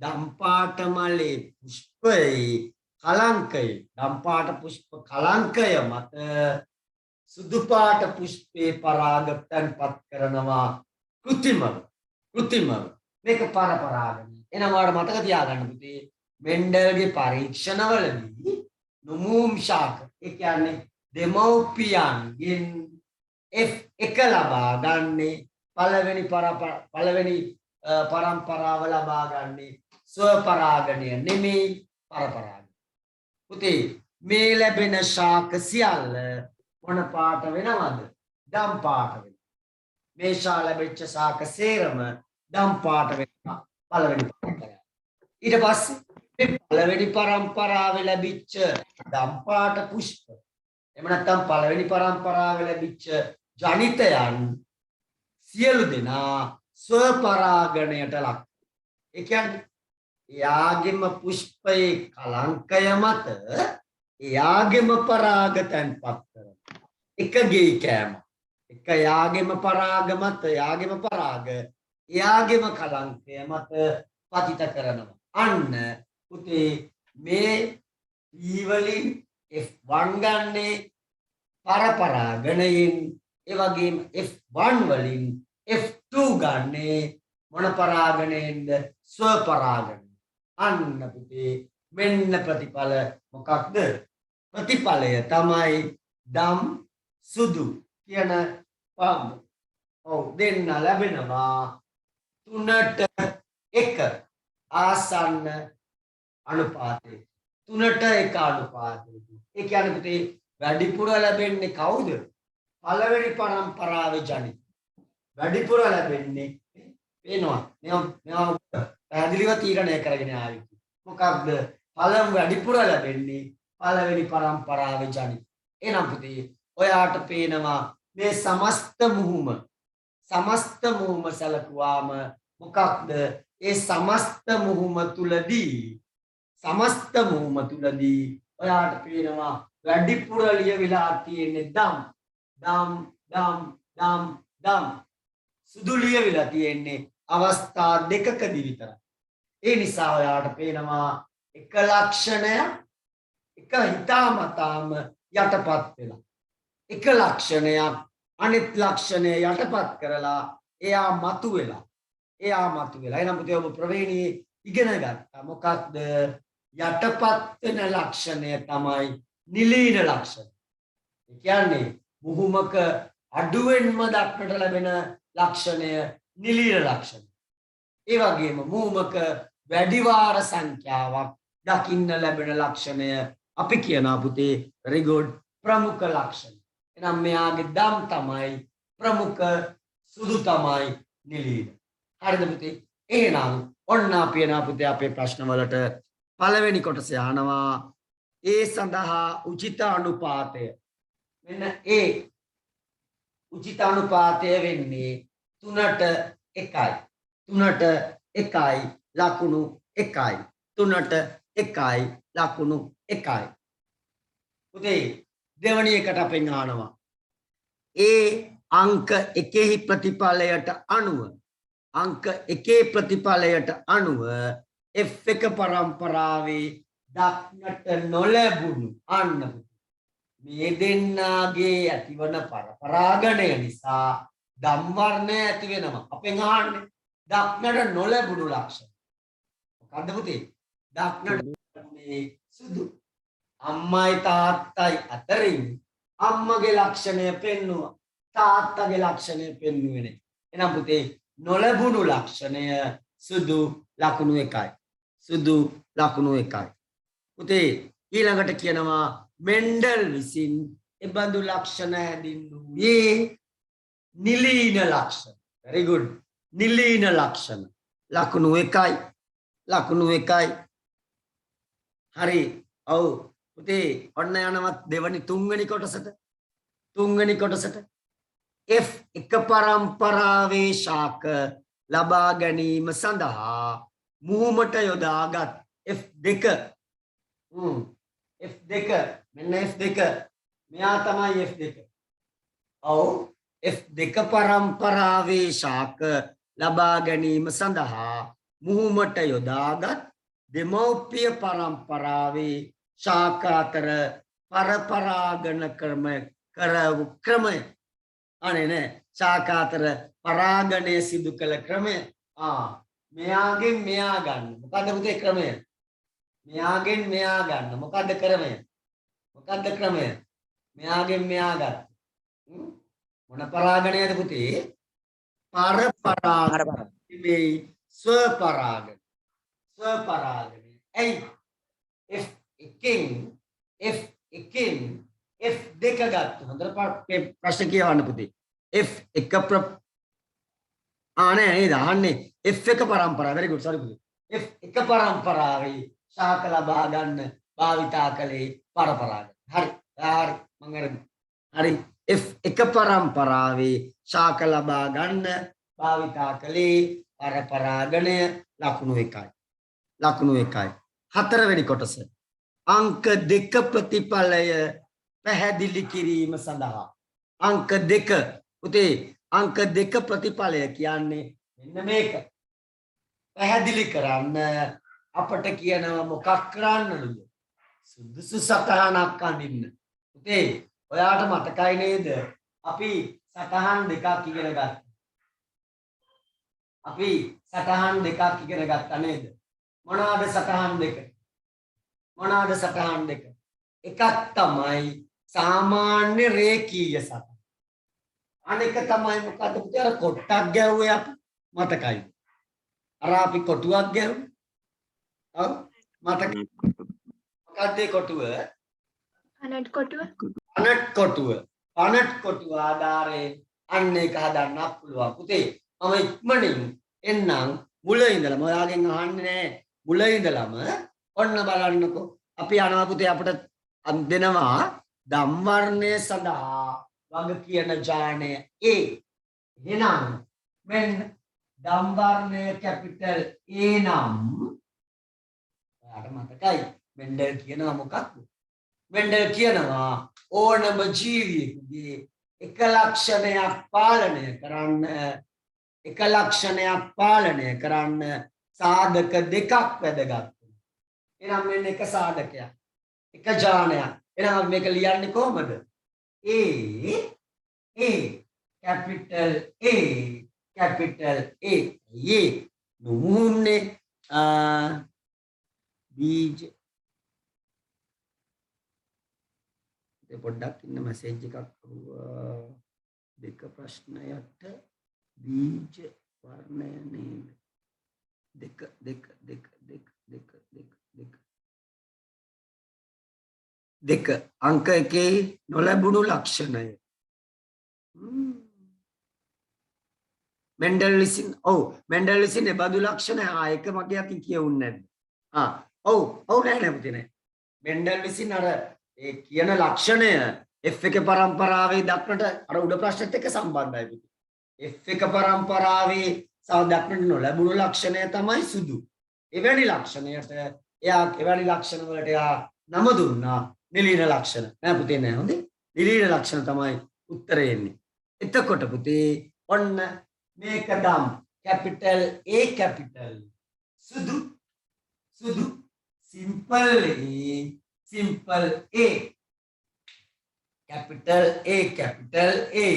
දම්පාට මලේ පුෂ්පයේ කලංකය දම්පාට පුෂ්ප කලංකය මත සුදු පාට පුෂ්පේ පරාග තන්පත් කරනවා කෘත්‍රිමව. මේක පරපරාගණය. එහෙනම් ඔයාලට මතක තියාගන්න පුතේ මෙන්ඩල්ගේ පරීක්ෂණවලදී නුමුහුම් ශාක ඒ කියන්නේ දෙමව්පියන්ගෙන් F1 ලබා ගන්නේ පළවෙනි පරම්පරාව ලබා ගන්නේ ස්වපරාගණය නෙමෙයි පරපරාගණය. පුතේ මේ ලැබෙන ශාක සියල්ල මොන පාට වෙනවද? දම් පාට වෙනවා. මේ ශා ලැබෙච්ච ශාක සේරම දම් පාට වෙනවා පළවෙනි පරම්පරාව. ඊට පස්සේ මේ පළවෙනි පරම්පරාවේ ලැබිච්ච දම් පාට පුෂ්ප එහෙම නැත්නම් පළවෙනි පරම්පරාවේ ලැබිච්ච ජනිතයන් සියලු දෙනා ස්වපරාගණයට ලක්. ඒ කියන්නේ එයාගෙම පුෂ්පයේ කලංකය මත එයාගෙම පරාග තැන්පත් කරන එක ගේ කෑම. එක එයාගෙම පරාග මත එයාගෙම පරාග එයාගෙම කලංකය මත පතිත කරනවා. අන්න පුතේ මේ E වලින් F1 ගන්නේ පරපරාගණයෙන් ඒ වගේම F1 වලින් F2 ගන්නේ මොන පරාගණයෙන්ද? ස්වපරාගණයෙන්. අන්න පුතේ මෙන්න ප්‍රතිඵල මොකක්ද? ප්‍රතිඵලය තමයි දම් සුදු කියන පම්. ඔව් දෙන්න ලැබෙනවා 3ට 1 ආසන්න අනුපාතය. 3ට 1 අනුපාතය. ඒ කියන්නේ පුතේ වැඩිපුර ලැබෙන්නේ කවුද? පළවෙනි පරම්පරාවේ ජනිත. වැඩිපුර ලැබෙන්නේ පේනවා. මේවා පැහැදිලිව තීරණය කරගෙන ආවේ. මොකක්ද? පළමු වැඩිපුර ලැබෙන්නේ පළවෙනි පරම්පරාවේ ජනිත. එහෙනම් පුතේ ඔයාට පේනවා මේ සමස්ත මුහුම සැලකුවාම මොකක්ද? ඒ සමස්ත මුහුම තුලදී ඔයාට පේනවා වැඩිපුර ලියවිලා තියෙන්නේ දම් සුදු ලියවිලා තියෙන්නේ අවස්ථා දෙකකදී විතරයි. ඒ නිසා ඔයාට පේනවා එක ලක්ෂණයක් එක හිතාමතාම යටපත් වෙලා. එක ලක්ෂණයක් අනිත් ලක්ෂණය යටපත් කරලා එයා මතුවෙලා. එහෙනම් පුතේ ඔබ ප්‍රවේණී ඉගෙන ගත්තා. මොකක්ද? යටපත් වෙන ලක්ෂණය තමයි නිලීන ලක්ෂණ. ඒ කියන්නේ මුහුමක අඩුවෙන්ම දක්නට ලැබෙන ලක්ෂණය නිලීන ලක්ෂණ. ඒ වගේම මුහුමක වැඩි වාර සංඛ්‍යාවක් දකින්න ලැබෙන ලක්ෂණය අපි කියනවා පුතේ very good ප්‍රමුඛ ලක්ෂණ. එහෙනම් මෙයාගේ දම් තමයි ප්‍රමුඛ, සුදු තමයි නිලීන. හරිද පුතේ? එහෙනම් ඔන්න අපි එනවා පුතේ අපේ ප්‍රශ්න වලට. පළවෙනි කොටස යනවා. ඒ සඳහා උචිත අනුපාතය. මෙන්න ඒ උචිත අනුපාතය වෙන්නේ 3ට 1යි. 3ට 1යි ලකුණු 1යි. 3ට 1යි ලකුණු 1යි. පුතේ දෙවැනි එකට අපෙන් අහනවා. ඒ අංක 1 ප්‍රතිඵලයට අනුව F1 පරම්පරාවේ දක්නට නොලැබුණු අන්න මේ දෙන්නාගේ ඇතිවන පරපරාගණය නිසා දම් වර්ණය ඇති වෙනවා. අපෙන් අහන්නේ දක්නට නොලැබුණු ලක්ෂණ. මොකද්ද පුතේ? දක්නට ලැබුණේ සුදු. අම්මයි තාත්තයි අතරින් අම්මගේ ලක්ෂණය පෙන්නුවා. තාත්තගේ ලක්ෂණය පෙන්නුවේ නැහැ. එහෙනම් පුතේ නොලැබුණු ලක්ෂණය සුදු ලකුණු 1යි. සුදු ලකුණු 1යි. පුතේ ඊළඟට කියනවා මෙන්ඩල් විසින් එබඳු ලක්ෂණ හැඳින්වුවේ නිලීන ලක්ෂණ. very good. නිලීන ලක්ෂණ ලකුණු 1යි. ලකුණු 1යි. හරි. ඔව් පුතේ ඔන්න යනවත් තුන්වෙනි කොටසට. F1 පරම්පරාවේ ශාක ලබා ගැනීම සඳහා මුහුමට යොදාගත් F2 මෙන්න F2 මෙයා තමයි F2. ඔව් F2 පරම්පරාවේ ශාක ලබා ගැනීම සඳහා මුහුමට යොදාගත් දෙමව්පිය පරම්පරාවේ ශාක අතර පරපරාගණ ක්‍රමය අනේ නේ ශාක අතර පරාගණය සිදු කළ ක්‍රමය. මෙයාගෙන් මෙයා ගන්න. මොකද්ද පුතේ ක්‍රමය? මෙයාගෙන් මෙයා ගන්න. මොකද්ද ක්‍රමය? මෙයාගෙන් මෙයා ගන්න. මොන පරාගණයද පුතේ? පරපරාගණ. මේ ස්වපරාගණ. ඇයි F1 එකෙන් F2 ගත්තා. හොඳට ප්‍රශ්න කියවන්න පුතේ. F1 නෑ නේද අහන්නේ F1 පරම්පරාව. very good sorry පුතේ. F1 පරම්පරාවේ ශාක ලබා ගන්න භාවිතා කළේ පරපරාග. හරි. හරි. මම හරි. F1 පරම්පරාවේ ශාක ලබා ගන්න භාවිතා කළේ පරපරාගණය ලකුණු 1යි. ලකුණු 1යි. හතරවෙනි කොටස. අංක 2 ප්‍රතිඵලය පැහැදිලි කිරීම සඳහා. අංක 2 පුතේ අංක 2 ප්‍රතිඵලය කියන්නේ මෙන්න මේක. පැහැදිලි කරන්න අපට කියනවා මොකක් කරන්නද? සුදුසු සටහනක් අඳින්න. පුතේ ඔයාට මතකයි නේද? අපි සටහන් දෙකක් ඉගෙන ගත්තා. අපි සටහන් දෙකක් ඉගෙන ගත්තා නේද? මොනවාද සටහන් දෙක? මොනවාද සටහන් දෙක? එකක් තමයි සාමාන්‍ය රේඛීය සටහන. අනෙක තමයි මොකද්ද පුතේ? අර කොට්ටක් ගැහුවේ අපි මතකයි. අර අපි කොටුවක් ගැහුවේ. ඔව් මතකයි. මොකක්ද ඒ කොටුව? අනට් කොටුව. අනට් කොටුව. අනට් කොටුව ආධාරයෙන් අන්න ඒක හදන්න පුළුවන්. පුතේ මම ඉක්මනින් එන්නම් මුල ඉඳලම ඔයාගෙන් අහන්නේ නෑ. මුල ඉඳලම ඔන්න බලන්නකෝ. අපි යනවා පුතේ අපිට දෙනවා ධම් වර්ණය සඳහා වග කියන ජානය A. එහෙනම් මෙන්න ධම් වර්ණය කැපිටල් A නම් ඔයාට මතකයි මෙන්ඩල් කියනවා මොකක්ද? මෙන්ඩල් කියනවා ඕනම ජීවියෙකුගේ එක ලක්ෂණයක් පාලනය කරන්න සාධක දෙකක් වැදගත්. එහෙනම් මෙන්න එක සාධකයක්. එක ජානයක්. එහෙනම් මේක ලියන්නේ කොහමද? A capital A capital A. ये නුමුන්නේ බීජ පොඩ්ඩක් ඉන්න මැසේජ් එකක් ආවා. දෙක ප්‍රශ්නයට බීජ වර්ණය නේද? දෙක අංක 1 නොලැබුණු ලක්ෂණය. මෙන්ඩල් විසින් එබඳු ලක්ෂණ ඒක මගේ අතින් කියවුන්නේ නැද්ද? ඔව් නෑ පුතේ නෑ. මෙන්ඩල් විසින් අර ඒ කියන ලක්ෂණය F1 පරම්පරාවේ දක්නට අර උඩ ප්‍රශ්නෙත් එක්ක සම්බන්ධයි පුතේ. F1 පරම්පරාවේ දක්නට නොලැබුණු ලක්ෂණය තමයි සුදු. එවැනි ලක්ෂණයට එවැනි ලක්ෂණ වලට එයා නම දුන්නා නිලීන ලක්ෂණ. නෑ පුතේ නෑ හොඳේ. නිලීන ලක්ෂණ තමයි උත්තරේ එන්නේ. එතකොට පුතේ ඔන්න මේක දම් කැපිටල් A කැපිටල් සුදු simple A capital A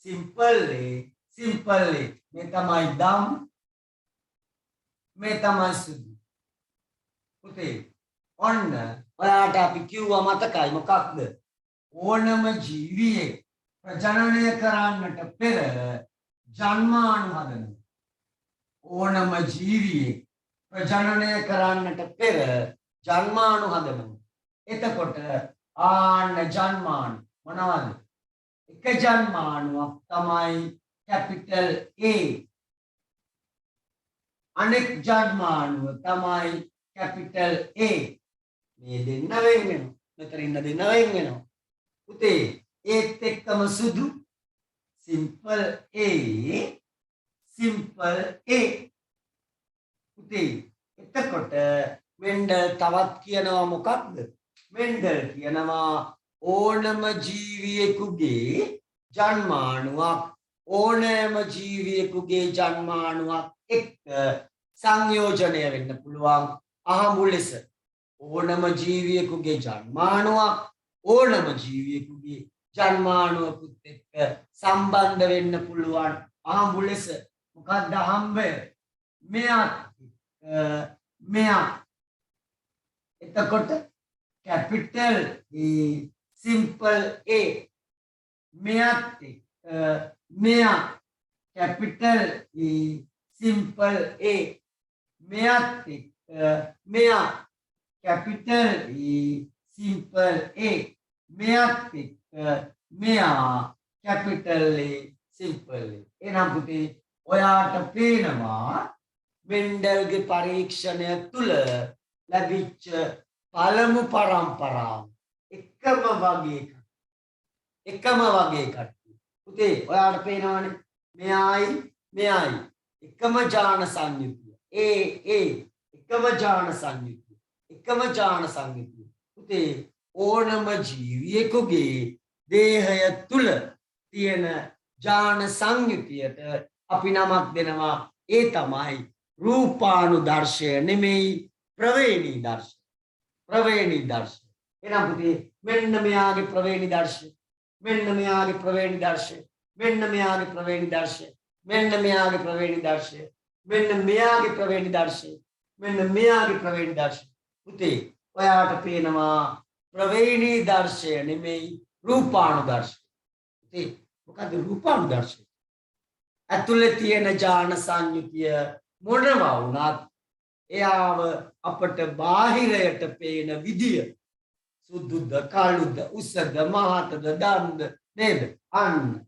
simple A මේ තමයි දම් මේ තමයි සුදු. පුතේ ඔන්න ඔයාට අපි කිව්වා මතකයි මොකක්ද? ඕනම ජීවියෙක් ප්‍රජනනය කරන්නට පෙර ජන්මාණු හදනවා. ඕනම ජීවියෙක් ප්‍රජනනය කරන්නට පෙර ජන්මාණු හදනවා. එතකොට ආන්න ජන්මාණු මොනවද? එක ජන්මාණුවක් තමයි කැපිටල් A. අනෙක් ජන්මාණුව තමයි කැපිටල් A. මේ දෙන්න වෙන් වෙනවා. මෙතන ඉන්න දෙන්න වෙන් වෙනවා. පුතේ ඒත් එක්කම සුදු simple A. පුතේ එතකොට මෙන්ඩල් තවත් කියනවා මොකක්ද? මෙන්ඩල් කියනවා ඕනම ජීවියෙකුගේ ජන්මාණුවක් එක්ක සංයෝජනය වෙන්න පුළුවන් අහඹු ලෙස. ඕනම ජීවියෙකුගේ ජන්මාණුවකුත් එක්ක සම්බන්ධ වෙන්න පුළුවන් අහඹු ලෙස. මොකක්ද අහඹය? මෙයා එතකොට කැපිටල් A simple A මෙයා කැපිටල් A simple A මෙයා කැපිටල් A simple A මෙයත් එක්ක මෙයා capital A simple A. එහෙනම් පුතේ ඔයාට පේනවා මෙන්ඩල්ගේ පරීක්ෂණය තුල ලැබිච්ච පළමු පරම්පරාව එකම වගේ කට්ටිය. පුතේ ඔයාට පේනවනේ මෙයයි එකම ජාන සංයුතිය. එකම ජාන සංයුතිය. පුතේ ඕනම ජීවියෙකුගේ දේහය තුල තියෙන ජාන සංයුතියට අපි නමක් දෙනවා. ඒ තමයි රූපානුදර්ශය නෙමෙයි ප්‍රවේණී දර්ශය. එහෙනම් පුතේ මෙන්න මෙයාගේ ප්‍රවේණී දර්ශය. මෙන්න මෙයාගේ ප්‍රවේණී දර්ශය. මෙන්න මෙයාගේ ප්‍රවේණී දර්ශය. මෙන්න මෙයාගේ ප්‍රවේණී දර්ශය. මෙන්න මෙයාගේ ප්‍රවේණී දර්ශය. මෙන්න මෙයාගේ ප්‍රවේණී දර්ශය. පුතේ ඔයාට පේනවා ප්‍රවේණී දර්ශය නෙමෙයි රූපානුදර්ශය. පුතේ මොකද රූපානුදර්ශය? ඇතුලේ තියෙන ජාන සංයුතිය මොනවා වුණත් එයාව අපට බාහිරයට පේන විදිය සුදුද කළුද උසද මහතද දන්ද නේද? අන්න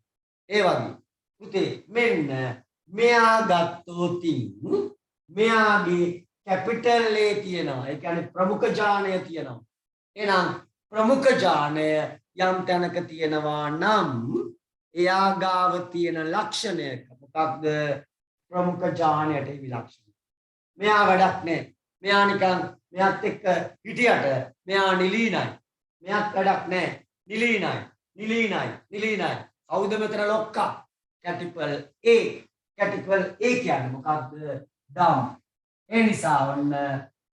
ඒ වගේ. පුතේ මෙන්න මෙයා ගත්තොතින් මෙයාගේ කැපිටල් A තියෙනවා. ඒ කියන්නේ ප්‍රමුඛ ජානය තියෙනවා. එහෙනම් ප්‍රමුඛ ජානය යම් තැනක තියෙනවා නම් එයා ගාව තියෙන ලක්ෂණයක මොකක්ද? ප්‍රමුඛ ජානයට විලක්ෂණ. මෙයා වැඩක් නැහැ. මෙයා නිකන් මෙයාත් එක්ක හිටියට මෙයා නිලීනයි. මෙයාත් වැඩක් නැහැ. නිලීනයි. කවුද මෙතන ලොක්කා? Capital A. කැපිටල් A කියන්නේ මොකක්ද? දම්. ඒ නිසා වන්න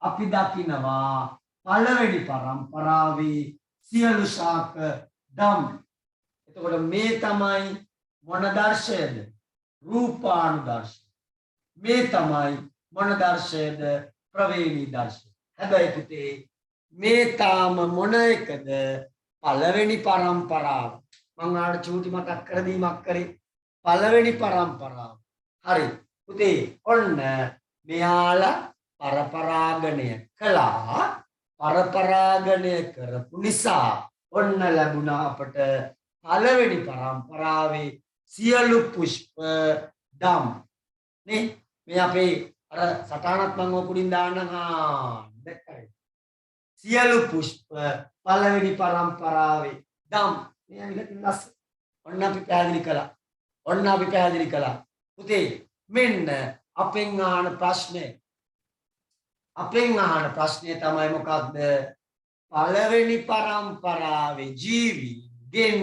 අපි දකිනවා පළවෙනි පරම්පරාවේ සියලු ශාක දම්. එතකොට මේ තමයි මොන දර්ශයද? රූපානුදර්ශය. මේ තමයි මොන දර්ශයද? ප්‍රවේණී දර්ශය. හැබැයි පුතේ මේ තාම මොන එකද? පළවෙනි පරම්පරාව. මම ආට චූටි මතක් කර දීමක් කරේ. පළවෙනි පරම්පරාව. හරි. පුතේ ඔන්න මෙයාලා පරපරාගණය කළා. පරපරාගණය කරපු නිසා ඔන්න ලැබුණා අපට පළවෙනි පරම්පරාවේ සියලු පුෂ්ප දම්. නේ මේ අපේ අර සටහනක් මම ඔකුඩින් දාන්නම්. දැක්කද? සියලු පුෂ්ප පළවෙනි පරම්පරාවේ දම්. මේ ඇවිල්ලා තියෙන ලස්ස. ඔන්න අපි පැහැදිලි කළා. පුතේ මෙන්න අපෙන් අහන ප්‍රශ්නේ තමයි මොකක්ද? පළවෙනි පරම්පරාවේ ජීවීන්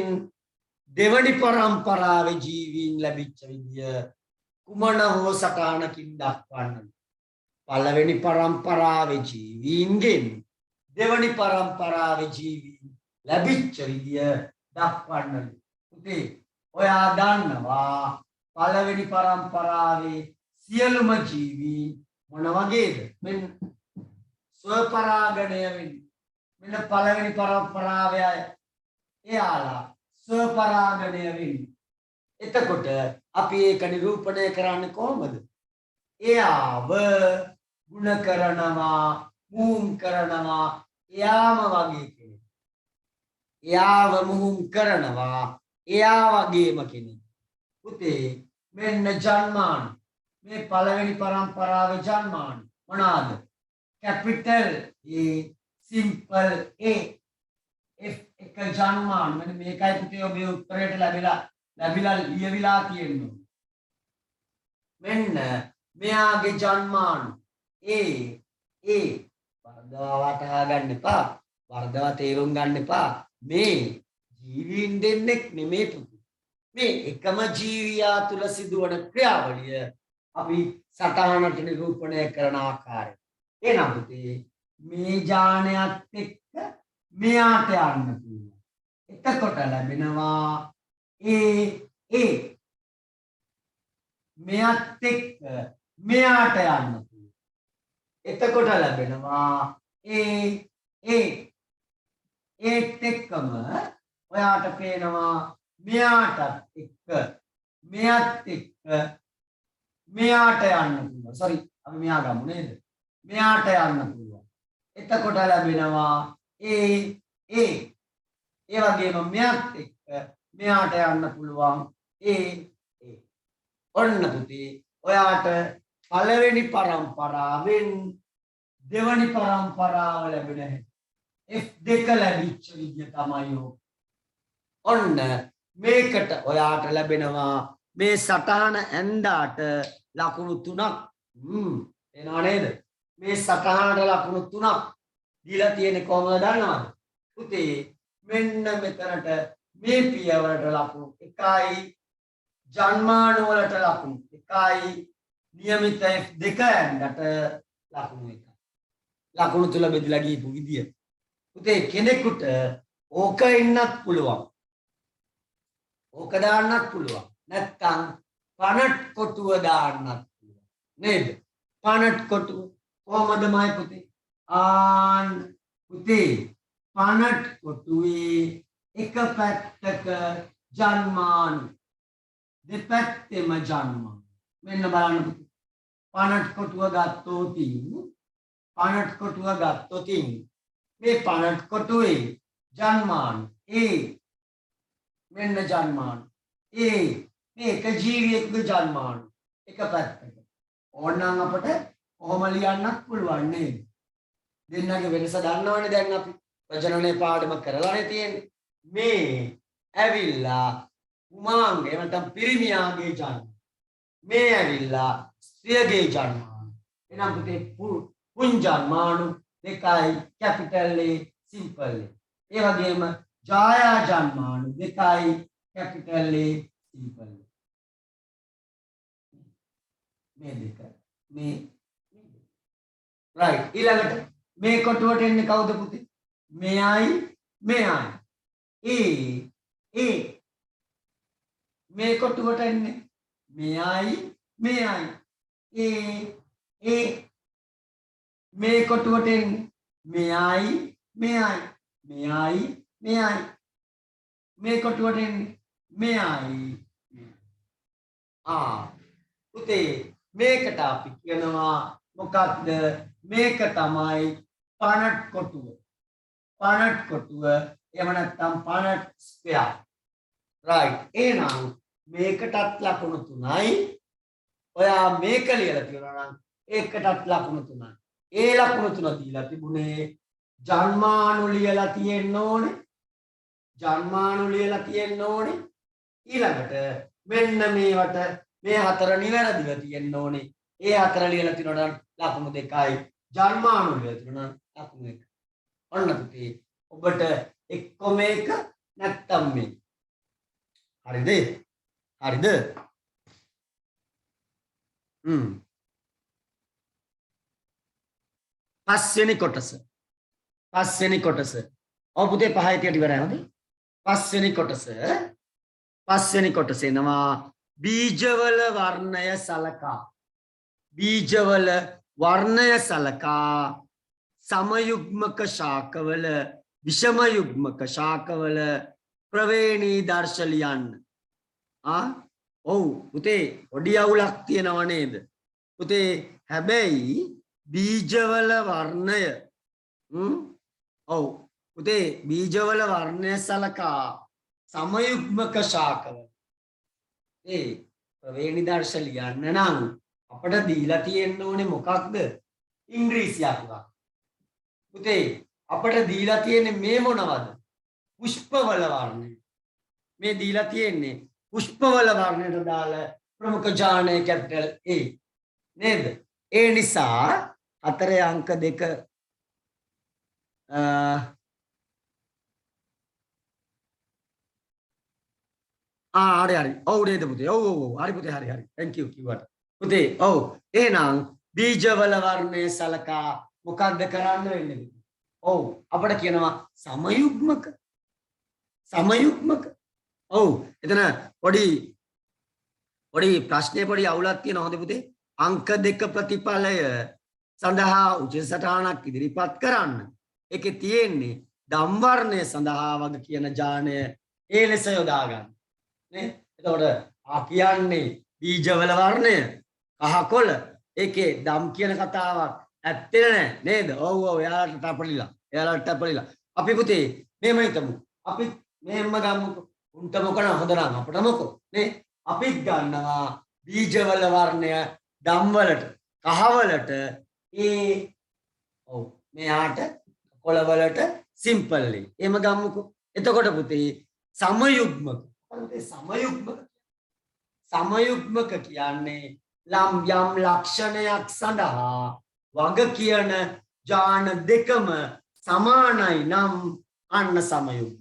දෙවනි පරම්පරාවේ ජීවීන් ලැබිච්ච විදිය කුමන හෝ සටහනකින් දක්වන්න. පළවෙනි පරම්පරාවේ ජීවීන්ගෙන් දෙවනි පරම්පරාවේ ජීවීන් ලැබිච්ච විදිය දක්වන්න. පුතේ ඔයා දන්නවා පළවෙනි පරම්පරාවේ සියලුම ජීවීන් මොන වගේද? මෙන්න ස්වපරාගණය වෙන්නේ. මෙන්න පළවෙනි පරම්පරාවේ අය එයාලා ස්වපරාගණය වෙන්නේ. එතකොට අපි ඒක නිරූපණය කරන්නේ කොහොමද? එයාව ගුණ කරනවා, මුහුම් කරනවා, එයාම වගේ කෙනෙක්. එයාව මුහුම් කරනවා, එයා වගේම කෙනෙක්. පුතේ මෙන්න ජන්මාන. මේ පළවෙනි පරම්පරාවේ ජන්මාන මොනවාද? Capital A, simple A. F එක ජන්මාන. මෙන්න මේකයි පුතේ ඔබේ උත්තරයට ලැබිලා ලියවිලා තියෙන්නේ. මෙන්න මෙයාගේ ජන්මාන A. වර්ධව වටහා ගන්න එපා. වර්ධව තේරුම් ගන්න එපා. මේ ජීවීන් දෙන්නෙක් නෙමෙයි පුතේ. මේ එකම ජීවියා තුල සිදුවන ක්‍රියාවලිය අපි සටහනට නිරූපණය කරන ආකාරය. එහෙනම් පුතේ මේ ඥානයත් එක්ක මෙයාට යන්න පුළුවන්. එතකොට ලැබෙනවා මෙයාත් එක්ක මෙයාට යන්න පුළුවන්. එතකොට ලැබෙනවා ඒත් එක්කම ඔයාට පේනවා මෙයාටත් එක්ක මෙයාත් එක්ක මෙයාට යන්න පුළුවන්. සෝරි අපි මෙයා ගමු නේද? මෙයාට යන්න පුළුවන්. එතකොට ලැබෙනවා ඒ වගේම මෙයාත් එක්ක මෙයාට යන්න පුළුවන් ඔන්න පුතේ ඔයාට පළවෙනි පරම්පරාවෙන් දෙවනි පරම්පරාව ලැබෙන හැටි F2 ලැබිච්ච විදිය තමයි ඔන්න මේකට ඔයාට ලැබෙනවා මේ සටහන ඇන්දාට ලකුණු 3ක් එනවා නේද මේ සටහනට ලකුණු 3ක් දීලා තියෙන්නේ කොහොමද දන්නවද පුතේ මෙන්න මෙතනට මේ පියවරට ලකුණු 1යි ජන්මාන වලට ලකුණු 1යි નિયમિત F2 ඇන්දට ලකුණු 1යි ලකුණු තුල බෙදලා ගිහපු විදිය පුතේ කෙනෙකුට ඕක ඉන්නත් පුළුවන් ඕක දාන්නත් පුළුවන් නැත්තම් පනට් කොටුව දාන්නත් පුළුවන් නේද පනට් කොටුව කොහමද මයි පුතේ ආන් පුතේ පනට් කොටුවේ එක පැත්තක ජන්මාන දෙපැත්තෙම ජන්මාන මෙන්න බලන්න පුතේ පනට් කොටුව ගත්තොත් මේ පනට් කොටුවේ ජන්මාන මෙන්න ජන්මාන මේ එක ජීවියෙකුගේ ජන්මාන එක පැත්තක ඕනනම් අපට කොහොම ලියන්නත් පුළුවන් නේද දෙන්නගේ වෙනස දන්නවනේ දැන් අපි ප්‍රජනනයේ පාඩම කරලානේ තියෙන්නේ මේ ඇවිල්ලා උමාංගේ නැත්නම් පිරිමියාගේ ජන්ම මේ ඇවිල්ලා ස්ත්‍රියගේ ජන්මාන එනම් පුතේ පුංජන්මානු දෙකයි කැපිටල් A සිම්පල් A ඒ වගේම ජායා ජන්මානු දෙකයි කැපිටල් A සිම්පල් A මේ දෙක මේ right ඊළඟට මේ කොටුවට එන්නේ කවුද පුතේ මෙයයි මේ කොටුවට එන්නේ මෙයයි මේ කොටුවට එන්නේ මෙයයි මේ කොටුවට එන්නේ මෙයයි පුතේ මේකට අපි කියනවා මොකක්ද මේක තමයි පනට් කොටුව එහෙම නැත්නම් පනට් ස්ක්වෙයාර් right එහෙනම් මේකටත් ලකුණු 3යි ඔයා මේක ලියලා තියෙනවා නම් ඒකටත් ලකුණු 3යි ඒ ලකුණු 3 දීලා තිබුණේ ජන්මානු ලියලා තියෙන්න ඕනේ ඊළඟට මෙන්න මේවට මේ හතර නිවැරදිව තියෙන්න ඕනේ ඒ හතර ලියලා තියෙනවා නම් ලකුණු 2යි ජන්මානු ලියලා තියෙනවා නම් ලකුණු 1 ඔන්න පුතේ ඔබට එක්ක මේක නැත්තම් මේ හරිද පස්වෙනි කොටස ඔව් පුතේ පහයි තියට ඉවරයි හොඳයි පස්වෙනි කොටස එනවා බීජවල වර්ණය සලකා සමයුග්මක ශාකවල විෂම යුග්මක ශාකවල ප්‍රවේණී දර්ශ ලියන්න ඔව් පුතේ පොඩි අවුලක් තියෙනව නේද පුතේ හැබැයි බීජවල වර්ණය ඔව් පුතේ බීජවල වර්ණය සලකා සමයුග්මක ශාකවල ප්‍රවේණී දර්ශ ලියන්න නම් අපිට දීලා තියෙන්න ඕනේ මොකක්ද ඉංග්‍රීසි අකුරක් පුතේ අපිට දීලා තියෙන්නේ මේ මොනවද පුෂ්පවල වර්ණය මේ දීලා තියෙන්නේ පුෂ්පවල වර්ණයට දාලා ප්‍රමුඛ ජානය කැපිටල් A නේද ඒ නිසා හතරේ අංක 2 හරි ඔව් නේද පුතේ ඔව් හරි පුතේ හරි thank you කිව්වට පුතේ ඔව් එහෙනම් බීජවල වර්ණය සලකා මොකක්ද කරන්න වෙන්නේ ඔව් අපිට කියනවා සමයුග්මක ඔව් එතන පොඩි ප්‍රශ්නේ පොඩි අවුලක් තියෙනවා හොඳ පුතේ අංක 2 ප්‍රතිඵලය සඳහා උචිත සටහනක් ඉදිරිපත් කරන්න ඒකේ තියෙන්නේ ධම් වර්ණය සඳහා වග කියන ජානය ඒ ලෙස යොදා ගන්න නේ එතකොට කියන්නේ බීජවල වර්ණය කහ කොළ ඒකේ ධම් කියන කතාවක් ඇත්තේ නැහැ නේද ඔව් එයාලට තපලිලා අපි පුතේ මෙහෙම හිතමු. අපි මෙහෙම ගමුකෝ. උන්ට මොකන හොඳ නම් අපිට මොකෝ නේ? අපිත් ගන්නවා බීජවල වර්ණය දම් වලට කහ වලට ඔව් මෙයාට කොළ වලට සිම්පල්ලි. එහෙම ගමුකෝ. එතකොට පුතේ සමයුග්මක. පුතේ සමයුග්මක කියන්නේ යම් ලක්ෂණයක් සඳහා වග කියන ජාන දෙකම සමානයි නම් අන්න සමයුග්ම.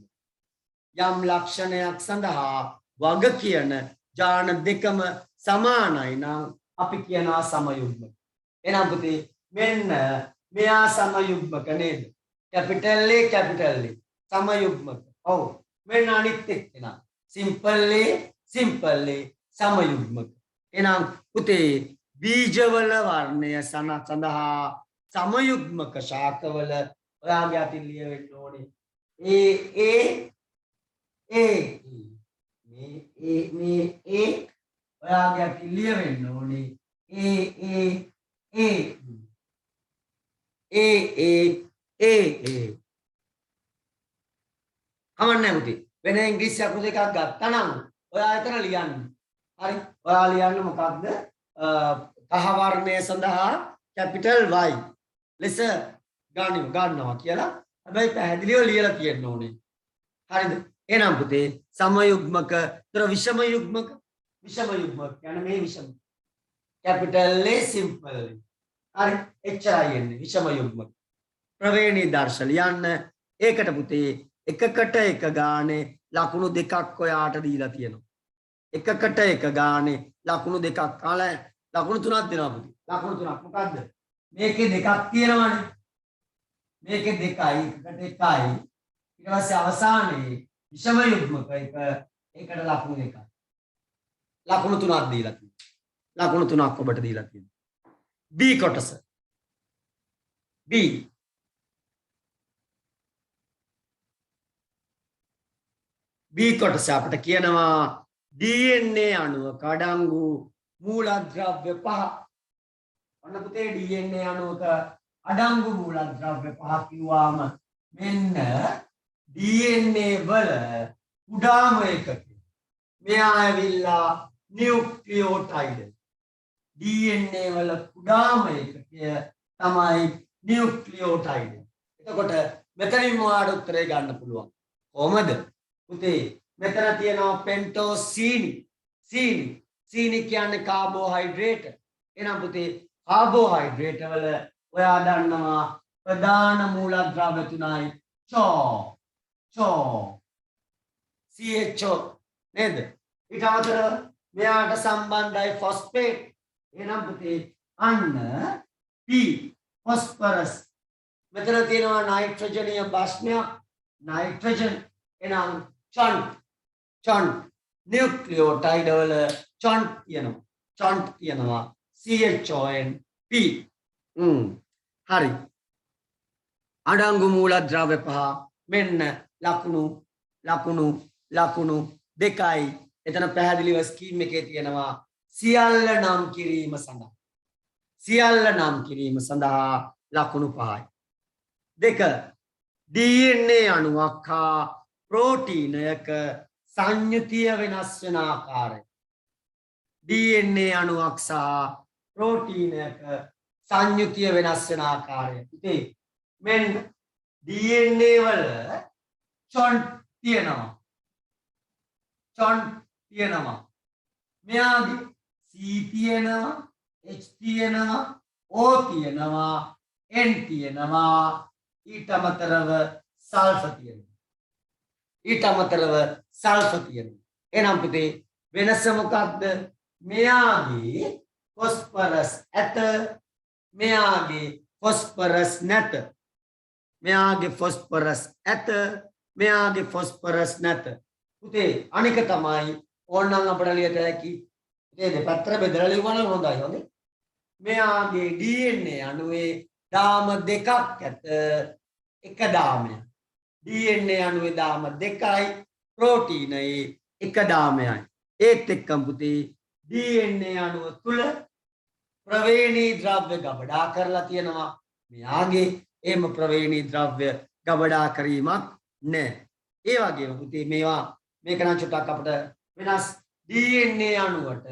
යම් ලක්ෂණයක් සඳහා වග කියන ජාන දෙකම සමානයි නම් අපි කියනවා සමයුග්ම. එහෙනම් පුතේ මෙන්න මෙයා සමයුග්මක නේද? Capital A සමයුග්මක. ඔව් මෙන්න අනිත් එක්කෙනා සිම්පල් A සමයුග්මක. එහෙනම් පුතේ බීජවල වර්ණය සඳහා සමයුග්මක ශාකවල ඔයාගේ අතින් ලියවෙන්න ඕනේ මේ ඔයාගේ අතින් ලියවෙන්න ඕනේ කමන්නේ පුතේ වෙන ඉංග්‍රීසි අකුරු දෙකක් ගත්තා නම් ඔයා එතන ලියන්න. හරි ඔයා ලියන්න මොකක්ද? කහ වර්ණය සඳහා කැපිටල් Y ලෙස ගන්නවා කියලා. හැබැයි පැහැදිලිව ලියලා තියෙන්න ඕනේ. හරිද? එහෙනම් පුතේ සමයුග්මක තර විෂම යුග්මක කියන්නේ මේ විෂම කැපිටල් A සිම්පල්. හරි එච්චරයි එන්නේ විෂම යුග්මක. ප්‍රවේණී දර්ශ ලියන්න. ඒකට පුතේ එකකට එක ගානේ ලකුණු දෙකක් ඔයාට දීලා තියෙනවා. එකකට එක ගානේ ලකුණු දෙකක් කාලා ලකුණු තුනක් දෙනවා පුතේ. ලකුණු තුනක් මොකද්ද? මේකේ දෙකක් තියෙනවානේ. මේකේ දෙකයි එකට එකයි. ඊට පස්සේ අවසානයේ විෂම යුග්මක ඒකට ලකුණු දෙකයි. ලකුණු තුනක් දීලා තියෙනවා. ලකුණු තුනක් ඔබට දීලා තියෙනවා. B කොටස. B කොටස අපිට කියනවා DNA අණුවක අඩංගු මූලද්‍රව්‍ය 5. ඔන්න පුතේ DNA අණුවක අඩංගු මූලද්‍රව්‍ය 5 කිව්වාම මෙන්න DNA වල කුඩාම එකක මෙයා ඇවිල්ලා නියුක්ලියෝටයිඩ්. DNA වල කුඩාම එකක තමයි නියුක්ලියෝටයිඩ්. එතකොට මෙතනින් ඔයාලට උත්තරේ ගන්න පුළුවන්. කොහමද? පුතේ මෙතන තියෙනවා පෙන්ටෝසීනි. සීනි කියන්නේ කාබෝහයිඩ්‍රේට්. එහෙනම් පුතේ කාබෝහයිඩ්‍රේට් වල ඔයා දන්නවා ප්‍රධාන මූලද්‍රව්‍ය තුනයි CHO නේද? ඊට අමතරව මෙයාට සම්බන්ධයි ෆොස්ෆේට්. එහෙනම් පුතේ අන්න P ෆොස්ෆරස්. මෙතන තියෙනවා නයිට්‍රජනීය බස්නයක් නයිට්‍රජන්. එහෙනම් චොන්ට් නියුක්ලියෝටයිඩ් වල චොන්ට් තියෙනවා CHONP. හරි අඩංගු මූලද්‍රව්‍ය 5 මෙන්න ලකුණු දෙකයි. එතන පැහැදිලිව ස්කීම් එකේ තියෙනවා සියල්ල නම් කිරීම සඳහා ලකුණු 5යි. 2 DNA අණුවක් හා ප්‍රෝටීනයක සංයුතිය වෙනස් වෙන ආකාරය. DNA අණුවක් සහ ප්‍රෝටීනයක සංයුතිය වෙනස් වෙන ආකාරය. ඉතින් මෙන්න DNA වල චොන්ට් තියෙනවා. මෙයාගේ C තියෙනවා, H තියෙනවා, O තියෙනවා, N තියෙනවා. ඊට අමතරව සල්ෆර් තියෙනවා. එහෙනම් පුතේ වෙනස මොකක්ද? මෙයාගේ ෆොස්ෆරස් ඇත, මෙයාගේ ෆොස්ෆරස් නැත. පුතේ අනික තමයි ඕනනම් අපිට ලියත හැකි. පුතේ දෙපැත්තට බෙදලා ලියවන හොඳයි. හොඳේ. මෙයාගේ DNA අණුවේ දාම දෙකක් ඇත. එක දාමයක්. DNA අණුවේ දාම දෙකයි, ප්‍රෝටීනයේ එක දාමයයි. ඒත් එක්කම පුතේ DNA අණුව තුල ප්‍රවේණී ද්‍රව්‍ය ගබඩා කරලා තියෙනවා. මෙයාගේ එහෙම ප්‍රවේණී ද්‍රව්‍ය ගබඩා කිරීමක් නැහැ. ඒ වගේම පුතේ මේවා මේක නම් චුට්ටක් අපිට වෙනස් DNA අණුවට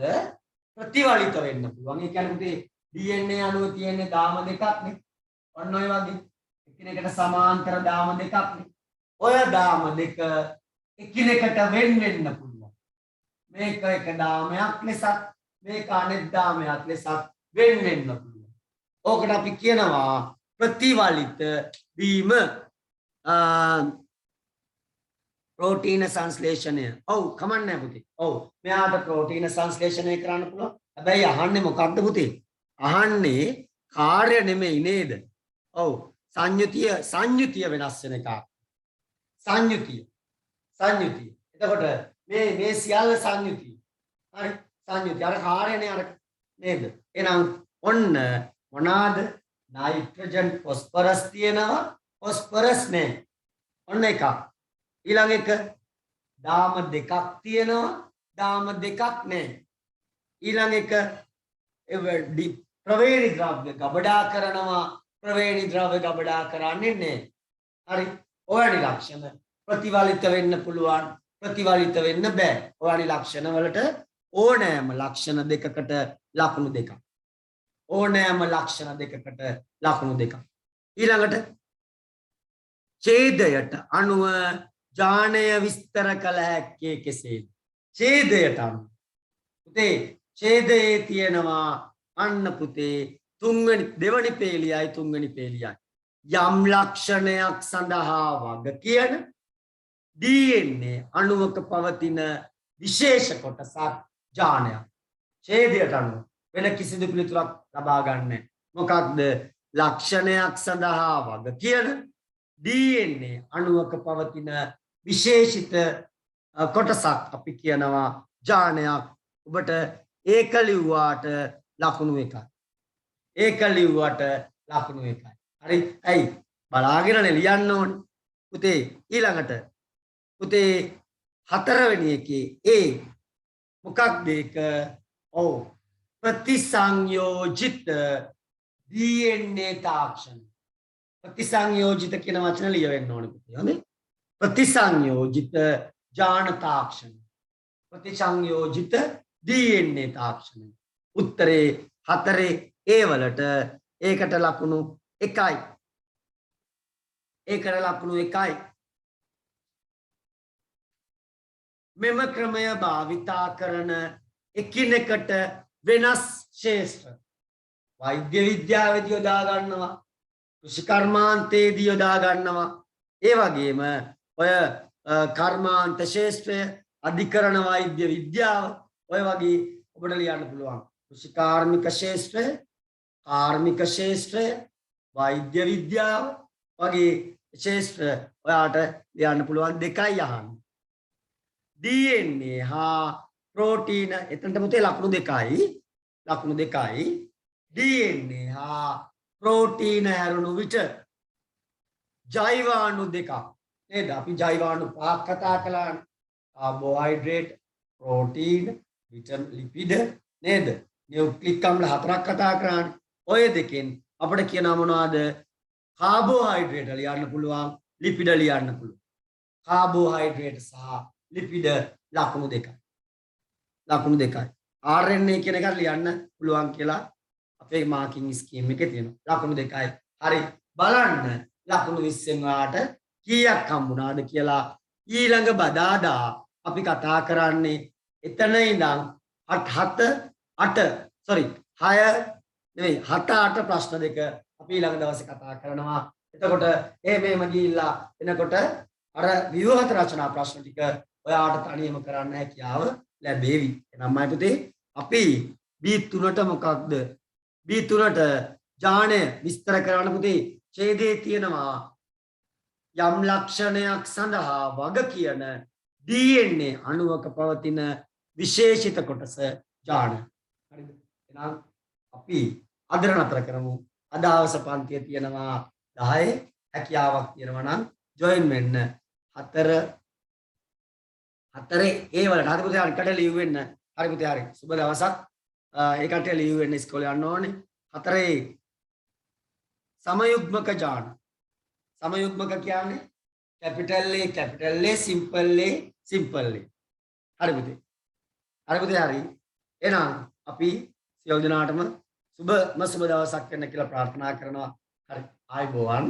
ප්‍රතිවලිත වෙන්න පුළුවන්. ඒ කියන්නේ පුතේ DNA අණුව තියෙන්නේ දාම දෙකක් නේ. ඔන්න ඔය වගේ එකිනෙකට සමාන්තර දාම දෙකක් නේ. ඔය දාම දෙක එකිනෙකට වෙන් වෙන්න පුළුවන්. මේක එක දාමයක් ලෙසත් මේක අනෙක් දාමයක් ලෙසත් වෙන් වෙන්න පුළුවන්. ඕකට අපි කියනවා ප්‍රතිවලිත වීම. ප්‍රෝටීන සංශ්ලේෂණය. ඔව් කමන්නේ පුතේ. ඔව් මෙයාට ප්‍රෝටීන සංශ්ලේෂණය කරන්න පුළුවන්. හැබැයි අහන්නේ මොකක්ද පුතේ? අහන්නේ කාර්ය නෙමෙයි නේද? ඔව් සංයුතිය වෙනස් වෙන එක. සංයුතිය. එතකොට මේ සියල්ල සංයුතිය. හරි සංයුතිය. අර කාර්යනේ අර නේද? එහෙනම් ඔන්න මොනවාද? නයිට්‍රජන් ෆොස්ෆරස් තියෙනවා. ෆොස්ෆරස් නේ. ඔන්න එකක්. ඊළඟ එක දාම දෙකක් තියෙනවා. දාම දෙකක් නෑ. ඊළඟ එක ප්‍රවේණි ද්‍රව්‍ය ගබඩා කරනවා. ප්‍රවේණි ද්‍රව්‍ය ගබඩා කරන්නේ නෑ. හරි. ඔයනි ලක්ෂණ ප්‍රතිවලිත වෙන්න පුළුවන්. ප්‍රතිවලිත වෙන්න බෑ. ඔයනි ලක්ෂණ වලට ඕනෑම ලක්ෂණ දෙකකට ලකුණු දෙකක්. ඕනෑම ලක්ෂණ දෙකකට ලකුණු දෙකක්. ඊළඟට ඡේදයට අණුව ජානය විස්තර කළ හැක්කේ කෙසේද? ඡේදයට අනුව පුතේ ඡේදයේ තියෙනවා අන්න පුතේ දෙවනි පේලියයි තුන්වෙනි පේලියයි යම් ලක්ෂණයක් සඳහා වග කියන DNA අණුවක පවතින විශේෂ කොටසක් ජානයක්. ඡේදයට අනුව වෙන කිසිදු පිළිතුරක් ලබා ගන්න. මොකක්ද? ලක්ෂණයක් සඳහා වග කියන DNA අණුවක පවතින විශේෂිත කොටසක් අපි කියනවා ජානයක්. ඔබට ඒක ලිව්වාට ලකුණු එකයි. ඒක ලිව්වට ලකුණු එකයි. හරි. ඇයි? බලාගෙනනේ ලියන්න ඕනේ. පුතේ ඊළඟට පුතේ හතරවෙනි එකේ මොකක්ද ඒක? ඔව් ප්‍රතිසංයෝජිත DNA තාක්ෂණ. ප්‍රතිසංයෝජිත කියන වචන ලියවෙන්න ඕනේ පුතේ. හරි? ප්‍රතිසංයෝජිත ජාන තාක්ෂණ. ප්‍රතිසංයෝජිත DNA තාක්ෂණ. උත්තරේ 4 වලට ඒකට ලකුණු 1යි. ඒකට ලකුණු 1යි. මෙම ක්‍රමය භාවිතා කරන එකිනෙකට වෙනස් ශාස්ත්‍ර වෛද්‍ය විද්‍යාවේදී යොදා ගන්නවා. කෘෂි කර්මාන්තයේදී යොදා ගන්නවා. ඒ වගේම ඔය කර්මාන්ත ශාස්ත්‍රය අධිකරණ වෛද්‍ය විද්‍යාව ඔය වගේ ඔබට ලියන්න පුළුවන්. කෘෂි කාර්මික ශාස්ත්‍රය, කාර්මික ශාස්ත්‍රය, වෛද්‍ය විද්‍යාව වගේ ශාස්ත්‍ර ඔයාට ලියන්න පුළුවන්. 2යි අහන්න. DNA හා ප්‍රෝටීන එතනට පුතේ ලකුණු 2යි. ලකුණු 2යි. DNA හා ප්‍රෝටීන හැරුණු විට ජෛවාණු දෙකක් නේද? අපි ජෛවාණු පහක් කතා කළානේ. කාබෝහයිඩ්‍රේට්, ප්‍රෝටීන්, ලිපිඩ නේද? නියුක්ලික් අම්ල 4ක් කතා කරානේ. ඔය දෙකෙන් අපිට කියනවා මොනවද? කාබෝහයිඩ්‍රේට් ලියන්න පුළුවන්, ලිපිඩ ලියන්න පුළුවන්. කාබෝහයිඩ්‍රේට් සහ ලිපිඩ ලකුණු 2යි. ලකුණු 2යි. RNA කියන එක ලියන්න පුළුවන් කියලා අපේ මාකින් ස්කීම් එකේ තියෙනවා. ලකුණු 2යි. හරි. බලන්න ලකුණු 20න් ඔයාට කීයක් හම්බුණාද කියලා. ඊළඟ බදාදා අපි කතා කරන්නේ එතන ඉඳන් 7-8 ප්‍රශ්න දෙක අපි ඊළඟ දවසේ කතා කරනවා. එතකොට මෙහෙම ගිහිල්ලා එනකොට අර ව්‍යුහගත රචනා ප්‍රශ්න ටික ඔයාට තනියම කරන්න හැකියාව ලැබෙවි. එහෙනම් මම පුතේ අපි B3ට මොකක්ද? B3ට ජානය විස්තර කරන්න පුතේ ඡේදයේ තියෙනවා යම් ලක්ෂණයක් සඳහා වග කියන DNA අණුවක පවතින විශේෂිත කොටස ජාන. හරිද? එහෙනම් අපි අදර නතර කරමු. අද දවස් පන්තියේ තියෙනවා 10 හැකියාවක් තියෙනවා නම් ජොයින් වෙන්න. 4 වලට හරි පුතේ අනිකට ලියු වෙන්න. හරි පුතේ හරි. සුබ දවසක්. ඒකට ලියු වෙන්න ඉස්කෝලේ යන්න ඕනේ. 4 සමයුග්මක ජාන. සමයුත්මක කියන්නේ capital A capital A simple A simple A. හරි පුතේ. හරි පුතේ හරි. එහෙනම් අපි සියලු දෙනාටම සුබ දවසක් වෙන්න කියලා ප්‍රාර්ථනා කරනවා. හරි. ආයුබෝවන්.